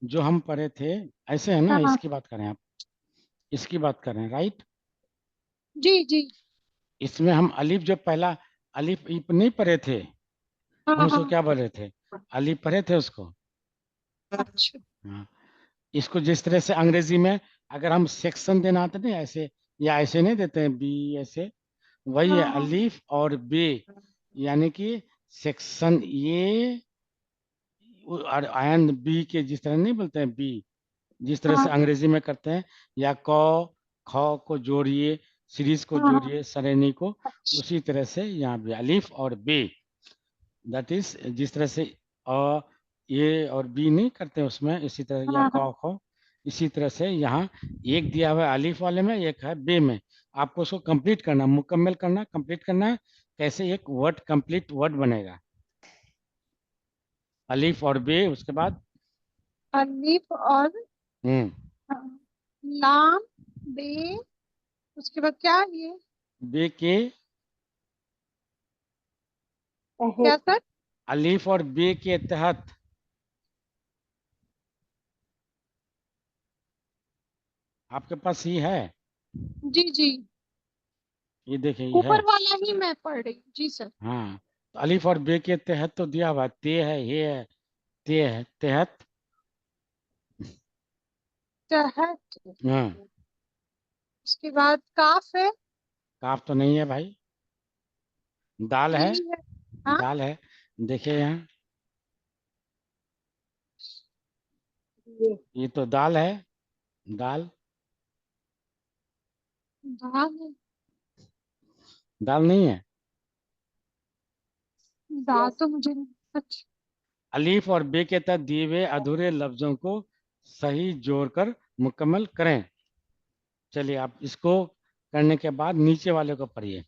जो हम पढ़े थे, ऐसे है ना, हाँ इसकी बात करें आप, इसकी बात करें, राइट? जी जी। इसमें हम अलीफ जो पहला अलीफ ईप नहीं पढ़े थे, हाँ हम उसको हाँ। क्या पढ़े थे? अलीफ पढ़े थे उसको। अच्छा। हाँ, इसको जिस तरह से अंग्रेजी में अगर हम सेक्शन देना आते नहीं ऐसे, या ऐसे नहीं देते हैं बी ऐसे, वही है हाँ हाँ अलीफ और बे, यानी कि सेक्शन ये और एंड बी के जिस तरह नहीं बोलते हैं बी, जिस तरह से हाँ अंग्रेजी में करते हैं, या क ख को जोड़िए, सीरीज को हाँ। जोड़िए, सरणी को, अच्छा। उसी तरह से यहाँ भी अलीफ और बे, दैट इज जिस तरह से अ ए और बी नहीं करते उसमें, इसी तरह, या हाँ हाँ। क ख, इसी तरह से यहाँ एक दिया हुआ है अलीफ वाले में, एक है बे में। आपको उसको कंप्लीट करना, मुकम्मल करना, कंप्लीट करना है। कैसे एक वर्ड कंप्लीट वर्ड बनेगा? अलीफ और बे, उसके बाद अलिफ और हम्म लाम, बे, उसके बाद क्या है ये? बे के, क्या सर? अलीफ और बे के तहत आपके पास ही है, जी जी। ये देखिए ये है। ऊपर वाला ही मैं पढ़ रही हूँ जी सर। हाँ, तो अलीफ और बे के तहत तो दिया हुआ है, ते है, हे है, ते है, तहत। तहत, हाँ, उसके बाद काफ है। काफ तो नहीं है भाई, दाल है, यही है। हाँ, दाल है, देखिए यहाँ, ये तो दाल है, दाल, दाल है। दाल नहीं है, दा तो मुझे अच्छा अलीफ और बे के तहत दिए हुए अधूरे लफ्जों को सही जोड़कर मुकम्मल करें। चलिए आप इसको करने के बाद नीचे वाले को पढ़िए।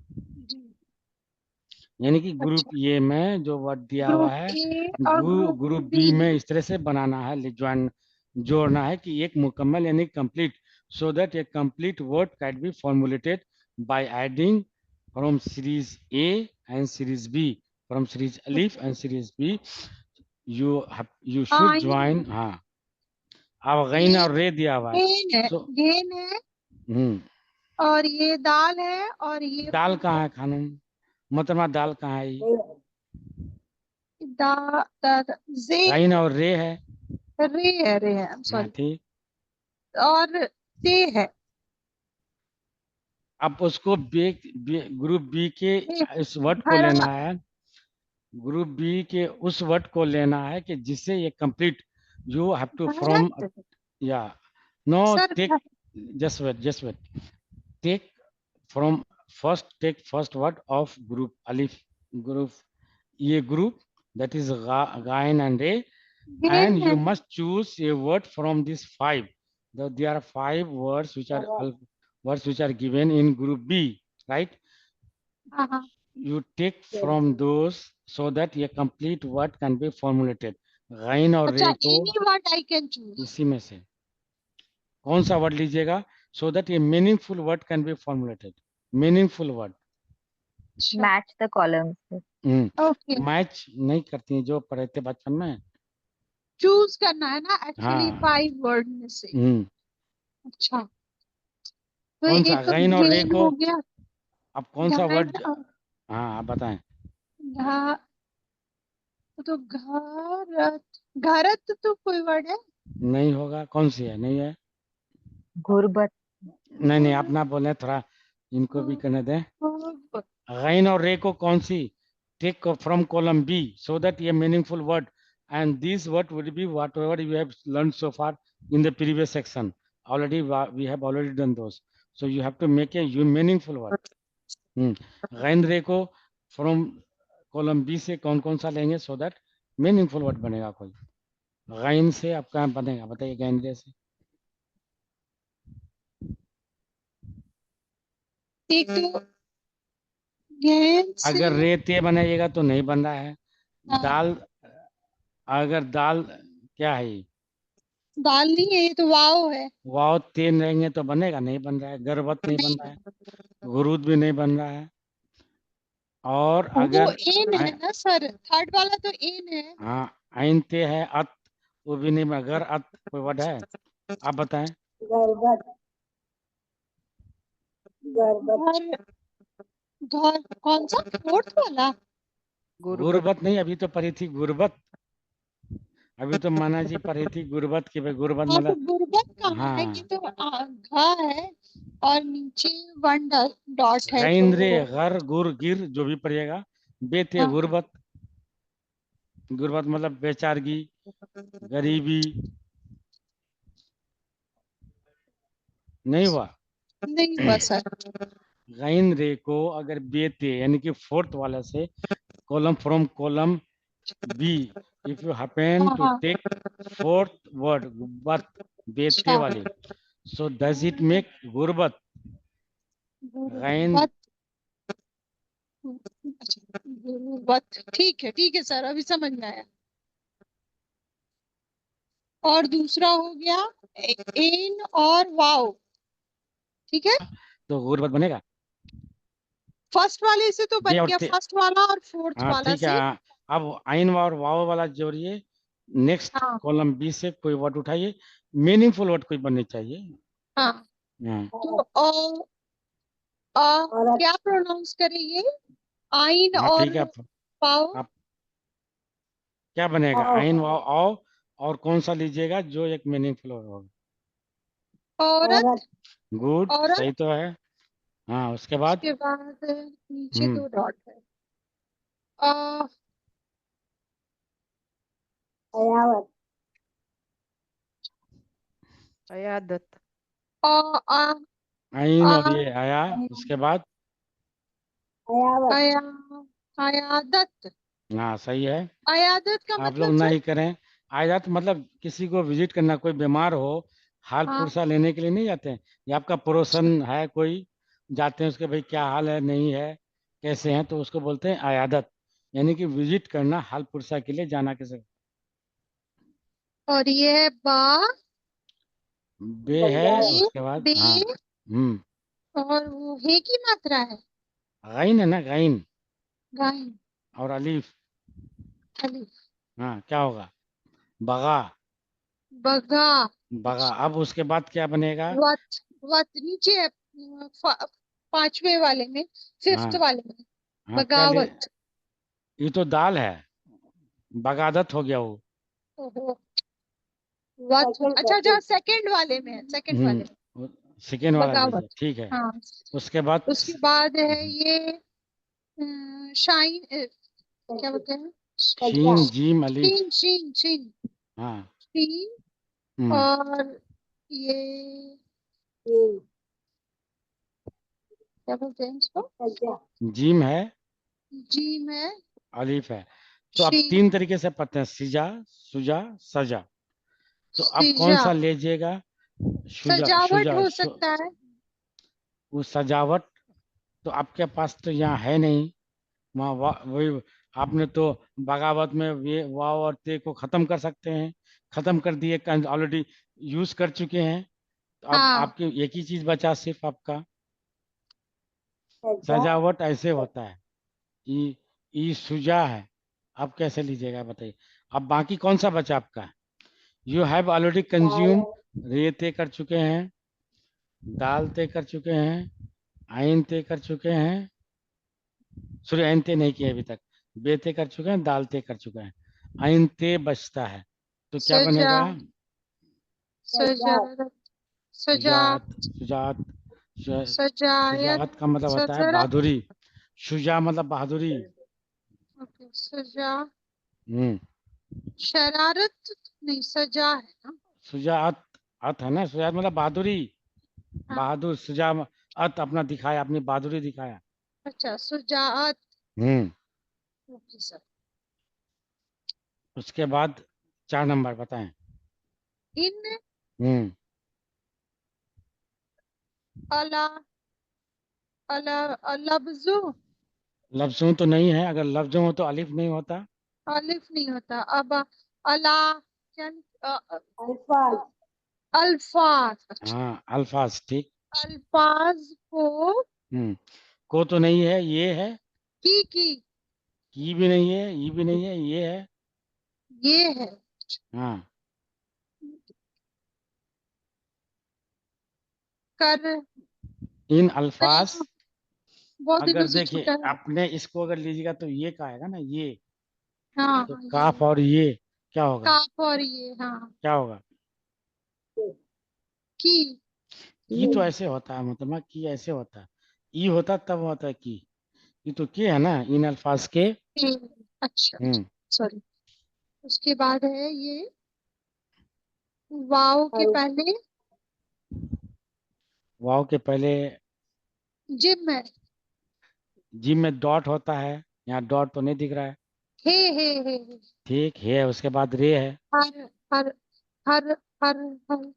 जी। यानी कि ग्रुप अच्छा ए में जो वर्ड दिया हुआ ग्रुप है ए और ग्रुप ग्रुप बी बी में इस तरह से बनाना है, ज्वाइन जोड़ना है कि एक मुकम्मल यानी complete, so that a complete word can be formulated by adding from series A and series B, from series अलीफ and series B you should join. हाँ, अब गैन और रे दिया हुआ है। गेन है, सो गेन है और ये दाल है और ये दाल कहाँ है खानम? मतलब दाल कहाँ है? ये दा, दा, दा जे गैन और रे है। रे है हाँ सॉरी ठीक। और से है अब उसको ग्रुप बी के इस वर्ड को हरा लेना है, ग्रुप बी के उस वर्ड को लेना है कि जिससे ये complete, you have to from, भारत या no sir take, just wait take from take first word of group अलिफ, ग्रुप ये group that is gain and ray, gain and है you must choose a word from these five. There are 5 words which are given in group B, right? हाँ You take from those so that a complete word can be formulated. Again और अच्छा रे को any word I can choose इसी में से कौन सा वर्ड लीजिएगा, so that a meaningful word can be formulated. meaningful word match the columns. Okay match नहीं करती हैं जो पढ़े थे बचपन में। चूज करना है ना एक्चुअली हाँ 5 वर्ड में से अच्छा तो कौन सा एक तो गाइन और रे गेन को, हो गया अब कौन सा घान वर्ड? हाँ आप बताएं। घा तो घारत घारत तो कोई वर्ड है नहीं होगा, कौन सी है? नहीं है। गुर्बत। नहीं आप ना बोले, थोड़ा इनको भी करने दें। गुर- गाइन और रे को कौन सी? Take from column B so that ये meaningful word, and this word would be whatever you have learn so far in the previous section already, we have already done those, so you have to make a meaningful word. गाइन ray को from column B से कौन कौन सा लेंगे so that meaningful word बनेगा कोई। Again से आपका बनेगा, बताइए गाइन रे से। एक तो गेन से अगर रेते बनाइएगा तो नहीं बन रहा है। हाँ, दाल, अगर दाल क्या है ये? दाल नहीं है ये तो वाव है वाव तीन रहेंगे तो बनेगा, नहीं बन रहा है। गर्भवत नहीं बन रहा है, गुरुद भी नहीं बन रहा है। और वो अगर एन है ना सर थर्ड वाला तो एन है हाँ आइन ते है, अत वो भी नहीं। अगर अत कोई वर्ड है आप बताएं। गर्भत गर्भत घर घर कौन सा फोर्थ वाला गुर्बत नहीं, अभी तो पढ़ी थी गुर्बत, अभी तो माना जी पढ़ी थी गुर्बत की, भाई गुर्बत हाँ तो मतलब। गुर्बत कहाँ है ये हाँ तो घा है और नीचे 1 डॉट है तो गैंद्रे घर गुर गिर जो भी पढ़िएगा, बेते हाँ गुर्बत, गुर्बत मतलब बेचारगी, गरीबी। नहीं हुआ। नहीं हुआ सर गैन रे को अगर बेते यानी कि फोर्थ वाला से column from column B, if you happen हाँ टू हाँ टेक फोर्थ वर्ड बत, बेते अच्छा वाले, सो डज इट मेक गुर्बत? गैन गुर्बत अच्छा गुर्बत ठीक है सर अभी समझ में आया और दूसरा हो गया एन और वाव ठीक है तो गुर्बत बनेगा। फर्स्ट वाले से तो बे बन और गया ते, फर्स्ट वाला और फोर्थ हाँ वाला ठीक है। से अब आइन और वाव वाला जोड़िए, नेक्स्ट हाँ कॉलम बी से कोई वर्ड उठाइए, मीनिंगफुल वर्ड कोई बननी चाहिए। हाँ हाँ तो औरत क्या प्रोनाउंस करेंगे आइन हाँ और ठीक है। वाव आप क्या बनेगा? औ आइन वाव आओ, और कौन सा लीजिएगा जो एक मीनिंगफुल होगा? औरत औरत गुड, औरत सही तो है। हाँ उसके बाद उसके बाद नीचे हम्म 2 डॉट है अ, अयावत अयादत। अ, अ, आइन अ, और ये आया, उसके बाद अयावत अया आयादत। हाँ सही है। आयादत का आप लोग मतलब सर? नहीं करें। आयात मतलब किसी को विजिट करना, कोई बीमार हो, हाल हाँ पुरसा लेने के लिए नहीं जाते हैं। या आपका पड़ोसन है कोई, जाते हैं उसके, भाई क्या हाल है, नहीं है, कैसे हैं, तो उसको बोलते हैं आयादत। यानी कि विजिट करना, हाल पुरसा के लिए जाना किसी। और ये है बा, बे है, बे, उसके बाद बे, हाँ। और वो है की मात्रा है। गैन है ना, गैन। गाइन, और अलीफ। अलिफ, हाँ क्या होगा? बगा। बगा। बगा। अच्छा, अब उसके बाद क्या बनेगा? वत, वत नीचे है, पांचवे वाले में, फिफ्थ हाँ वाले में, हाँ, क्या ले? बगावत। ये तो दाल है, बगादत हो गया वो। ओहो, वत, सेकंड अच्छा अच्छा, सेकंड सेकंड वाले में है, सेकंड वाले में, सेकेंड वाला बगावत। लीजिए, ठीक है। हाँ, उसके बाद उसके बाद है ये शाइन, क्या बोलते हैं, सजा शीन जीम अलीफ। शीन, शीन, शीन, हाँ। शीन। हम्म और ये ये क्या बोलते हैं इसको, सजा जीम है, जीम है, अलीफ है। तो अब शीन, तीन तरीके से पढ़ते हैं, सिजा, सुजा, सजा। तो अब कौन सीजा। सा लीजिएगा? शुजा, सजावट शुजा, हो सकता है। वो सजावट तो आपके पास तो यहाँ है नहीं। वहाँ वही आपने तो बगावत में ये वाव और ते को खत्म कर सकते हैं, खत्म कर दिए, ऑलरेडी यूज कर चुके हैं। तो अब हाँ, आपके एक ही चीज बचा सिर्फ आपका, सजा सजावट। ऐसे होता है, ई सुजा है। आप कैसे लीजिएगा बताइए? अब बाकी कौन सा बचा आपका? You have already dal consume, रे तय कर चुके हैं, दाल तय कर चुके हैं, आइन तय कर चुके हैं, सॉरी आइन तय नहीं किया अभी तक, बे तय कर चुके हैं, दाल तय कर चुके हैं, आइन तय बचता है। तो क्या सजा, बनेगा? सजा सजारत, सजा, शुजात। शुजात। सजायत, शुजात का मतलब होता है सजरत। बहादुरी। शुजा मतलब बहादुरी। ओके, सजा, हम्म शरारत नहीं, सजा है ना। शुजात, अत है ना, शुजात मतलब बहादुरी, हाँ, बहादुर। शुजा अत अपना दिखाया, अपनी बहादुरी दिखाया। अच्छा, सुजात। हम्म ओके सर। उसके बाद 4 नंबर बताएं। इन, हम्म अला, लफ्जु, लफ्जों तो नहीं है, अगर लफ्जों हो तो अलिफ नहीं होता। अलिफ नहीं होता। अब अला, क्या, अल्फाज अल्फाज। अच्छा, हाँ अल्फाज, ठीक। अल्फाज को, को तो नहीं है, ये है। की, की भी नहीं है, ये भी नहीं है, ये है। ये है। हाँ। कर, इन नहीं, अल्फाज। बहुत दिनों अगर से देखिए छूटा है। आपने इसको अगर लीजिएगा तो ये का आएगा ना, ये। हाँ तो हाँ, काफ ये और ये क्या होगा? काफ, और ये, हाँ, क्या होगा? की। की तो ऐसे होता है, मतलब की ऐसे होता है। ई होता तब होता है की। ये तो के है ना, इन अल्फाज के। अच्छा, हम्म सॉरी। उसके बाद है ये वाव के पहले वाव के पहले जिम है। जिम में डॉट होता है, यहाँ डॉट तो नहीं दिख रहा है। हे, ठीक है, उसके बाद रे है। हर, हर, हर, हर, हर,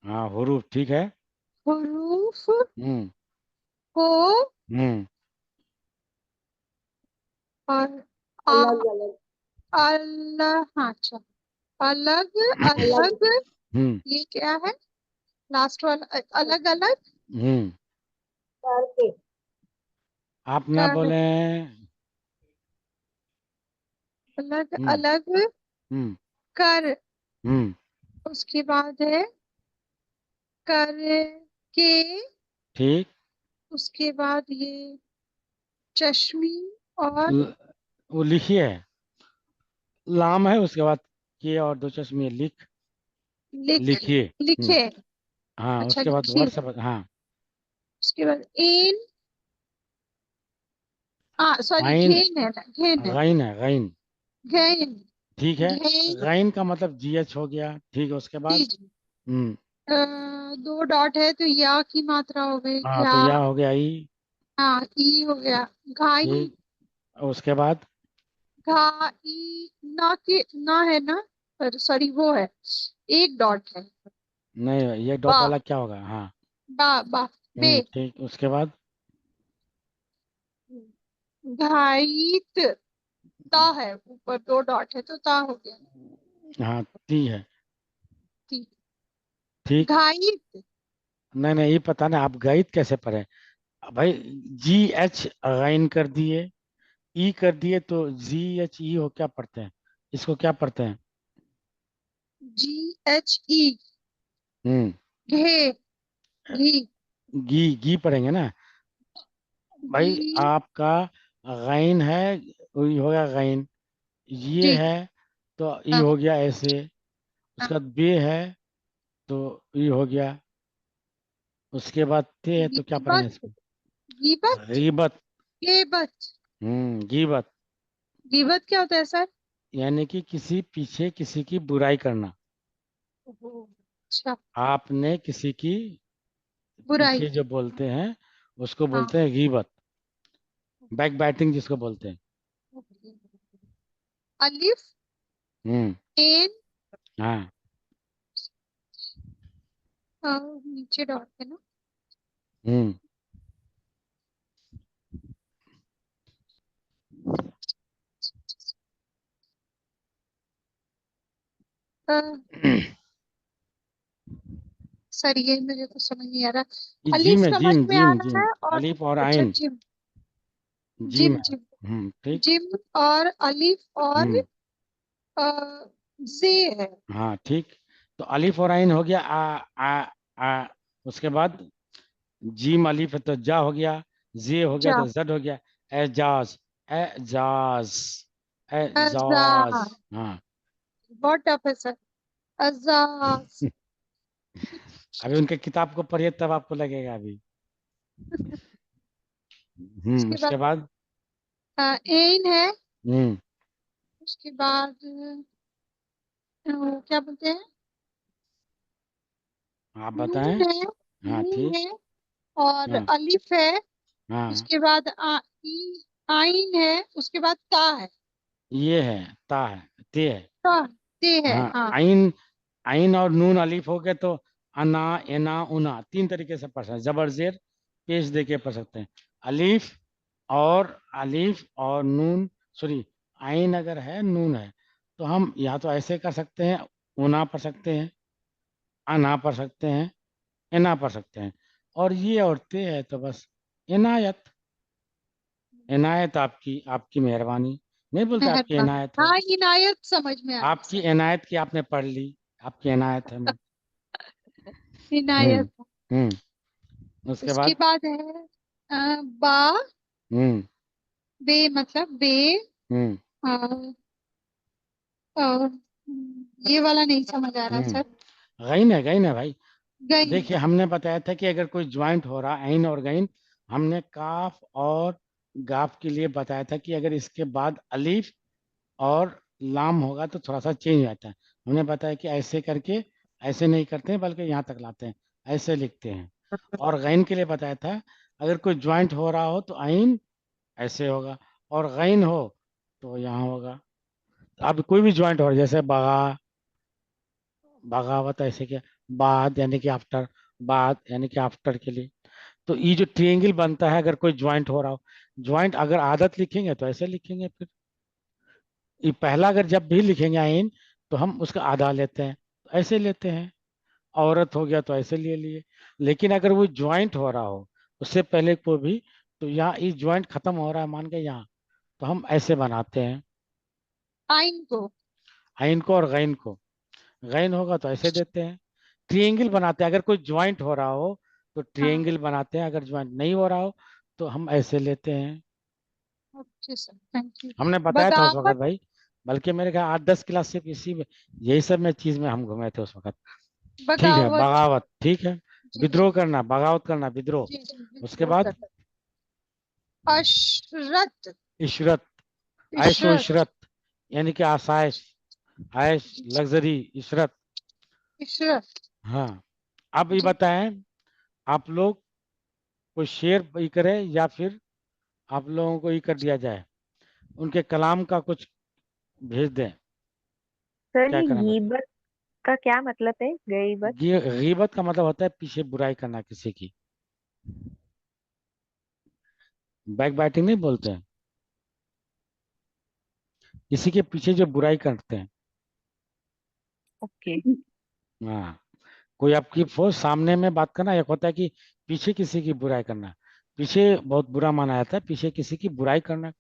हाँ हुरूफ, ठीक है। हुरूफ हम्म को, हम्म और आ, अलग अलग अल्लाह, हाँ, अच्छा, अलग, अलग अलग, हम्म ये क्या है, लास्ट वाला, अलग अलग हम्म करके आप ना कर, बोले। अलग हम्म अलग हम्म कर। हम्म उसके बाद है कर के, ठीक। उसके बाद ये चश्मी, और वो लिखिए है, लाम है, उसके बाद के और दो चश्मे लिख। लिख, लिखिए। लिखे। हाँ अच्छा, उसके बाद लिखिए। वर्ड सब, हाँ। उसके बाद इन, सॉरी, आइन। घेन है ना, घेन है, गैन है, गैन। घेन, ठीक है। घेन। गैन का मतलब जीएच हो गया, ठीक है। उसके बाद जी जी। हम्म दो डॉट है तो या की मात्रा हो गई, हाँ, या, तो यह हो गया ई। हाँ, ई हो गया, घाई, ठीक। उसके बाद घाई ना के ना है ना, सॉरी वो है, एक डॉट है। नहीं, ये डॉट बा वाला क्या होगा? हाँ। बा बे। ठीक, उसके बाद घाइत ता है, ऊपर दो डॉट है तो ता हो गया। हाँ, ती है। ठीक। ठीक। घाइत नहीं, ये पता नहीं आप गणित कैसे पढ़े भाई। जी एच गाइन कर दिए, ई कर दिए, तो जी एच ई हो क्या पढ़ते हैं? इसको क्या पढ़ते हैं? GHE हम्म घे घी गी पढ़ेंगे ना भाई। घी आपका गाइन है, वही हो गया गाइन। ये जी है तो ई हाँ हो गया ऐसे। हाँ। उसका बाद बे है तो ई हो गया। उसके बाद ते है तो क्या पढ़ेंगे गीबत इसको? गीबत गीबत। गेबत। गीबत गीबत क्या होता है सर? यानी कि किसी पीछे किसी की बुराई करना। ओहो, अच्छा। आपने किसी की बुराई। पीछे जो बोलते हैं उसको हाँ बोलते हैं गीबत। बैक बैटिंग जिसको बोलते हैं। ओके। अलिफ हम्म एन हाँ। नीचे डॉट है ना। हम्म अ, सर ये मुझे तो समझ नहीं आ रहा। ये अलिफ जिम है, समझ जिम में आ जिम रहा जिम। है और अलीफ और अच्छा आइन। जिम जिम जिम है। जिम ठीक। जिम और अलिफ और हम्म जे है। हाँ ठीक। तो अलीफ और आइन हो गया आ। उसके बाद जीम अलीफ है तो जा हो गया। जे हो गया जा तो जड हो गया। एजाज एजाज एजाज। अजाज हाँ। बहुत टफ है सर। अजाज अभी उनके किताब को पढ़िए तब आपको लगेगा अभी। उसके उसके बाद बाद एन है। हम्म उसके बाद क्या बोलते हैं? आप बताएं। नून है। हाँ नून ठीक। है और हाँ अलिफ है। हाँ। उसके बाद आइन है। उसके बाद ता है। ये है, ता है, ते है। ता ते है हाँ, हाँ। आइन। आइन और नून अलीफ हो गए तो अना एना उना तीन तरीके से पढ़ सकते हैं। जबर जेर पेश दे के पढ़ सकते हैं। अलीफ अलीफ और नून, सॉरी, आइन अगर है नून है तो हम या तो ऐसे कर सकते हैं, उना पढ़ सकते हैं, अना पढ़ सकते हैं, एना पढ़ सकते हैं। और ये और ते है तो बस इनायत। इनायत आपकी आपकी मेहरबानी। नहीं बोलते आपकी मेहरबान। इनायत है। हाँ इनायत समझ में आ गई आपकी सर। इनायत की आपने पढ़ ली। आपकी इनायत है मैं। हम्म इनायत। उसके उसके बाद बाद है बा हम्म बे मतलब बे। हम्म अ, अ, ये वाला नहीं समझ आ रहा सर। गईन है भाई। गई। देखिए हमने बताया था कि अगर कोई ज्वाइंट हो रहा ऐन और गईन, हमने काफ और गाफ के लिए बताया था कि अगर इसके बाद अलीफ और लाम होगा तो थोड़ा सा चेंज आता है। हमने बताया कि ऐसे करके ऐसे नहीं करते हैं बल्कि यहाँ तक लाते हैं, ऐसे लिखते हैं। और गैन के लिए बताया था अगर कोई ज्वाइंट हो रहा हो तो आइन ऐसे होगा, और गैन हो तो यहाँ होगा। अब कोई भी ज्वाइंट हो रहा है जैसे बगावत, ऐसे क्या, बाद यानी कि आफ्टर, बाद यानी कि आफ्टर के लिए। तो ये जो ट्रायंगल बनता है अगर कोई ज्वाइंट हो रहा हो, ज्वाइंट अगर आदत लिखेंगे तो ऐसे लिखेंगे। फिर ये पहला अगर जब भी लिखेंगे आइन तो हम उसका आधा लेते हैं, तो ऐसे लेते हैं। औरत हो गया तो ऐसे लिए लिए। लेकिन अगर वो ज्वाइंट हो रहा हो उससे पहले को भी, तो यहाँ ये ज्वाइंट खत्म हो रहा है मान के यहाँ, तो हम ऐसे बनाते हैं आइन को। आइन को। और गैन को, गैन होगा तो ऐसे देते हैं। ट्रायंगल बनाते हैं अगर कोई ज्वाइंट हो रहा हो तो हाँ ट्रायंगल बनाते हैं, अगर ज्वाइंट नहीं हो रहा हो तो हम ऐसे लेते हैं। Okay sir thank you. हमने बताया था उस वक्त बगावत। भाई, बल्कि मेरे ख्याल 8-10 क्लास सिर्फ इसी में, यही सब में चीज में हम घूमे थे उस वक्त। ठीक है, बगावत। बगावत ठीक है। जी जी विद्रोह करना, बगावत करना, विद्रोह। जी जी उसके विद्रोह बाद कर। अशरत। इशरत, ऐशो इशरत। इशरत यानी कि आसाइश, ऐश, लग्जरी, इशरत। इशरत। हाँ। अब ये जी बताएं, आप लोग कोई शेर ये करें या फिर आप लोगों को ये कर दिया जाए। उनके कलाम का कुछ भेज दें। सर क्या ये करना पड़ता गीबत का क्या मतलब है? गीबत? है? गीबत का मतलब होता है पीछे बुराई करना किसी की। बैक बाइटिंग नहीं बोलते हैं, किसी के पीछे जो बुराई करते हैं। ओके। हाँ, कोई आपकी फोर्स सामने में बात करना, एक होता है कि पीछे किसी की बुराई करना। पीछे बहुत बुरा माना जाता है, पीछे किसी की बुराई करना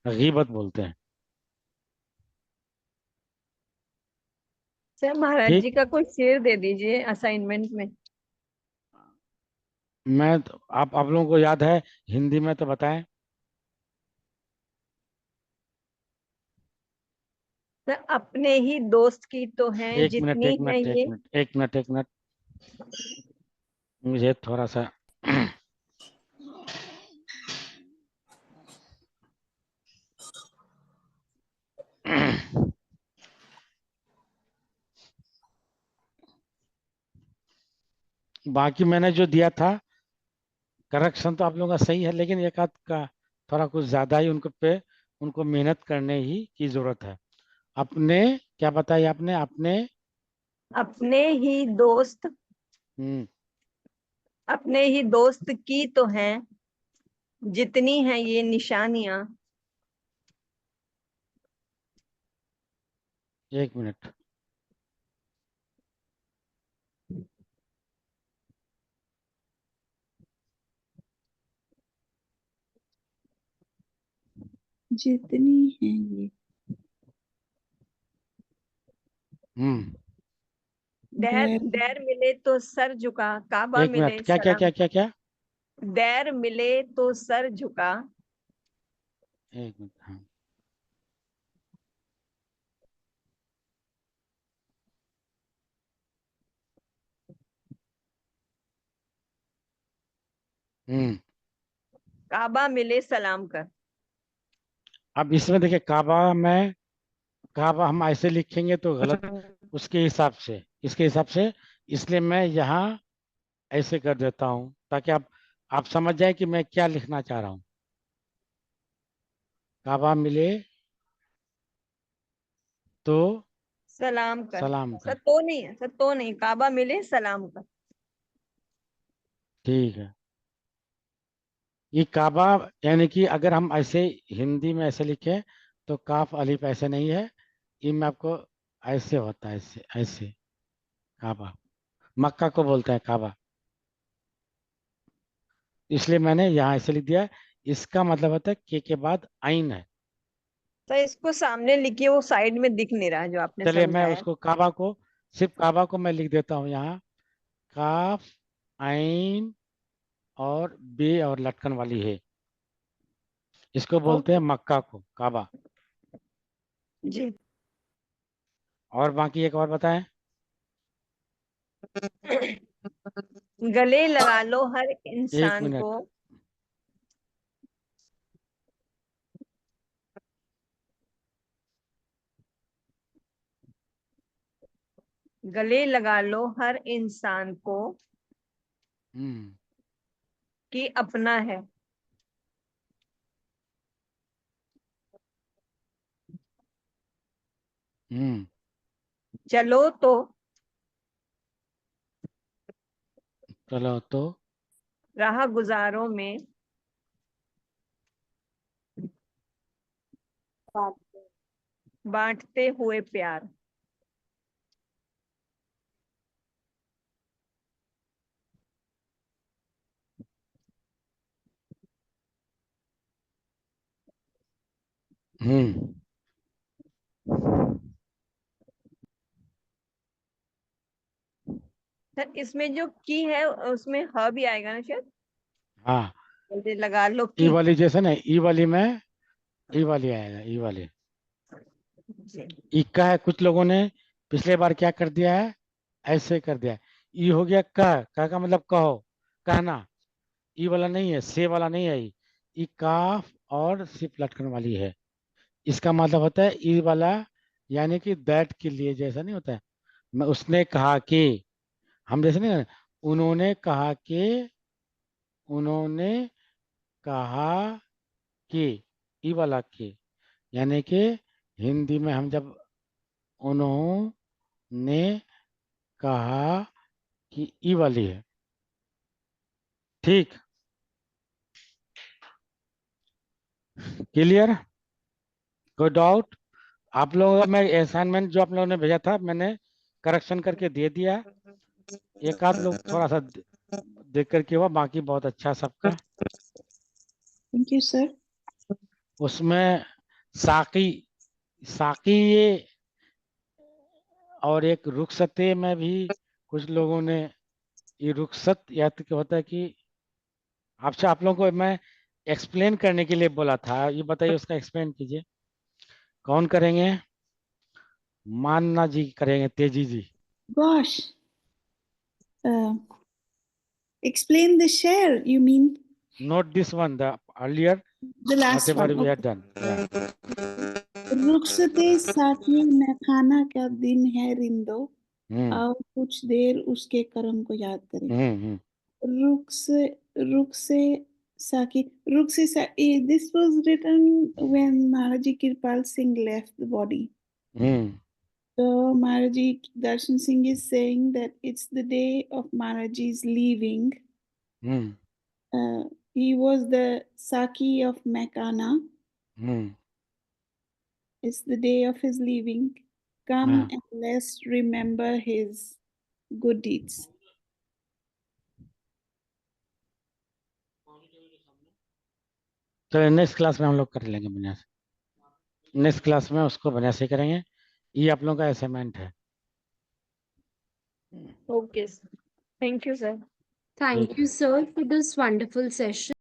गीबत बोलते हैं। सर महाराज ठीक। जी का कोई शेर दे दीजिए असाइनमेंट में। मैं तो, आप लोगों को याद है हिंदी में तो बताएं। सर अपने ही दोस्त की तो है एक मिनट, जितनी एक है मिनट, एक ये। मिनट, एक मिनट, एक मिनट, मुझे थोड़ा सा बाकी मैंने जो दिया था करेक्शन तो आप लोगों का सही है, लेकिन एक आध का थोड़ा कुछ ज्यादा ही उनको पे उनको मेहनत करने ही की जरूरत है। अपने, क्या बताया आपने? अपने अपने ही दोस्त, हम्म अपने ही दोस्त की तो है जितनी है ये निशानियां। एक मिनट। जितनी है ये। हम्म डैर डैर डैर मिले तो सर झुका, काबा एक मिनट, मिले क्या क्या क्या सलाम। क्या क्या? डैर मिले तो सर झुका। एक मिनट, हाँ। हम्म काबा मिले सलाम कर। अब इसमें देखिए, काबा में काबा हम ऐसे लिखेंगे तो गलत, उसके हिसाब से, इसके हिसाब से, इसलिए मैं यहाँ ऐसे कर देता हूँ ताकि आप समझ जाए कि मैं क्या लिखना चाह रहा हूँ। काबा मिले तो सलाम कर। सलाम सर कर। तो नहीं है, सर तो नहीं, काबा मिले सलाम कर। ठीक है। ये काबा, यानी कि अगर हम ऐसे हिंदी में ऐसे लिखें तो काफ अलिफ ऐसे नहीं है, ये में आपको ऐसे होता है, ऐसे ऐसे। काबा, मक्का को बोलते हैं काबा, इसलिए मैंने यहाँ ऐसे लिख दिया। इसका मतलब होता है के बाद आइन है। सर इसको सामने लिखिए, वो साइड में दिख नहीं रहा जो आपने चलिए मैं समझाया। उसको काबा को, सिर्फ काबा को मैं लिख देता हूँ यहाँ। काफ, आइन और बे और लटकन वाली है, इसको बोलते हैं ओके मक्का को काबा। जी। और बाकी एक और बताएं। गले लगा लो हर एक इंसान मिनट। को। गले लगा लो हर इंसान को हम्म कि अपना है। हम्म चलो तो चलो तो राह गुजारों में बांटते हुए प्यार। हम्म सर इसमें जो की है उसमें ह भी आएगा ना शायद। हाँ, गले लगा लो ई की। वाली जैसे ना, ई वाली में ई वाली आएगा, ई वाली। जी। इक्का है, कुछ लोगों ने पिछले बार क्या कर दिया है, ऐसे कर दिया है। ई हो गया कह का मतलब कहो, कहना। ई वाला नहीं है, से वाला नहीं है। ई काफ और सिर्फ लटकन वाली है। इसका मतलब होता है ई वाला, यानी कि दैट के लिए, जैसा नहीं होता है। मैं उसने कहा कि, हम जैसे नहीं, उन्होंने कहा कि, उन्होंने कहा कि, ई वाला के, यानी कि हिंदी में हम जब उन्होंने कहा कि ई वाली है, ठीक, क्लियर, कोई डाउट? आप लोगों का मैं असाइनमेंट जो आप लोगों ने भेजा था मैंने करेक्शन करके दे दिया, एक आध लोग थोड़ा सा देख करके हुआ, बाकी बहुत अच्छा सबका। Thank you, sir. उसमें साकी साकी ये और एक रुखसते में भी कुछ लोगों ने ये रुखसत याद क्या होता है कि आपसे आप लोगों को मैं एक्सप्लेन करने के लिए बोला था, ये बताइए उसका एक्सप्लेन कीजिए, कौन करेंगे? मानना जी करेंगे, तेजी जी। Gosh. Explain the share, you mean? Not this one, the earlier, The last whatever one. we had Okay. done. Yeah. रुखसते साथी मैं खाना का दिन है रिंदो, और कुछ देर उसके कर्म को याद करें। रुख से साकी, this was written when Maharaji Kirpal Singh left the body. So Maharaji Darshan Singh is saying that it's the day of Maharaji's leaving. He was the Saki of Mekana. It's the day of his leaving. Come and let's remember his good deeds. तो next class में हम लोग कर लेंगे बढ़िया से, next class में उसको बढ़िया से करेंगे। ये आप लोगों का असाइनमेंट है। Okay, sir. Thank you, sir. ठीक Thank है। you, sir, for this wonderful session.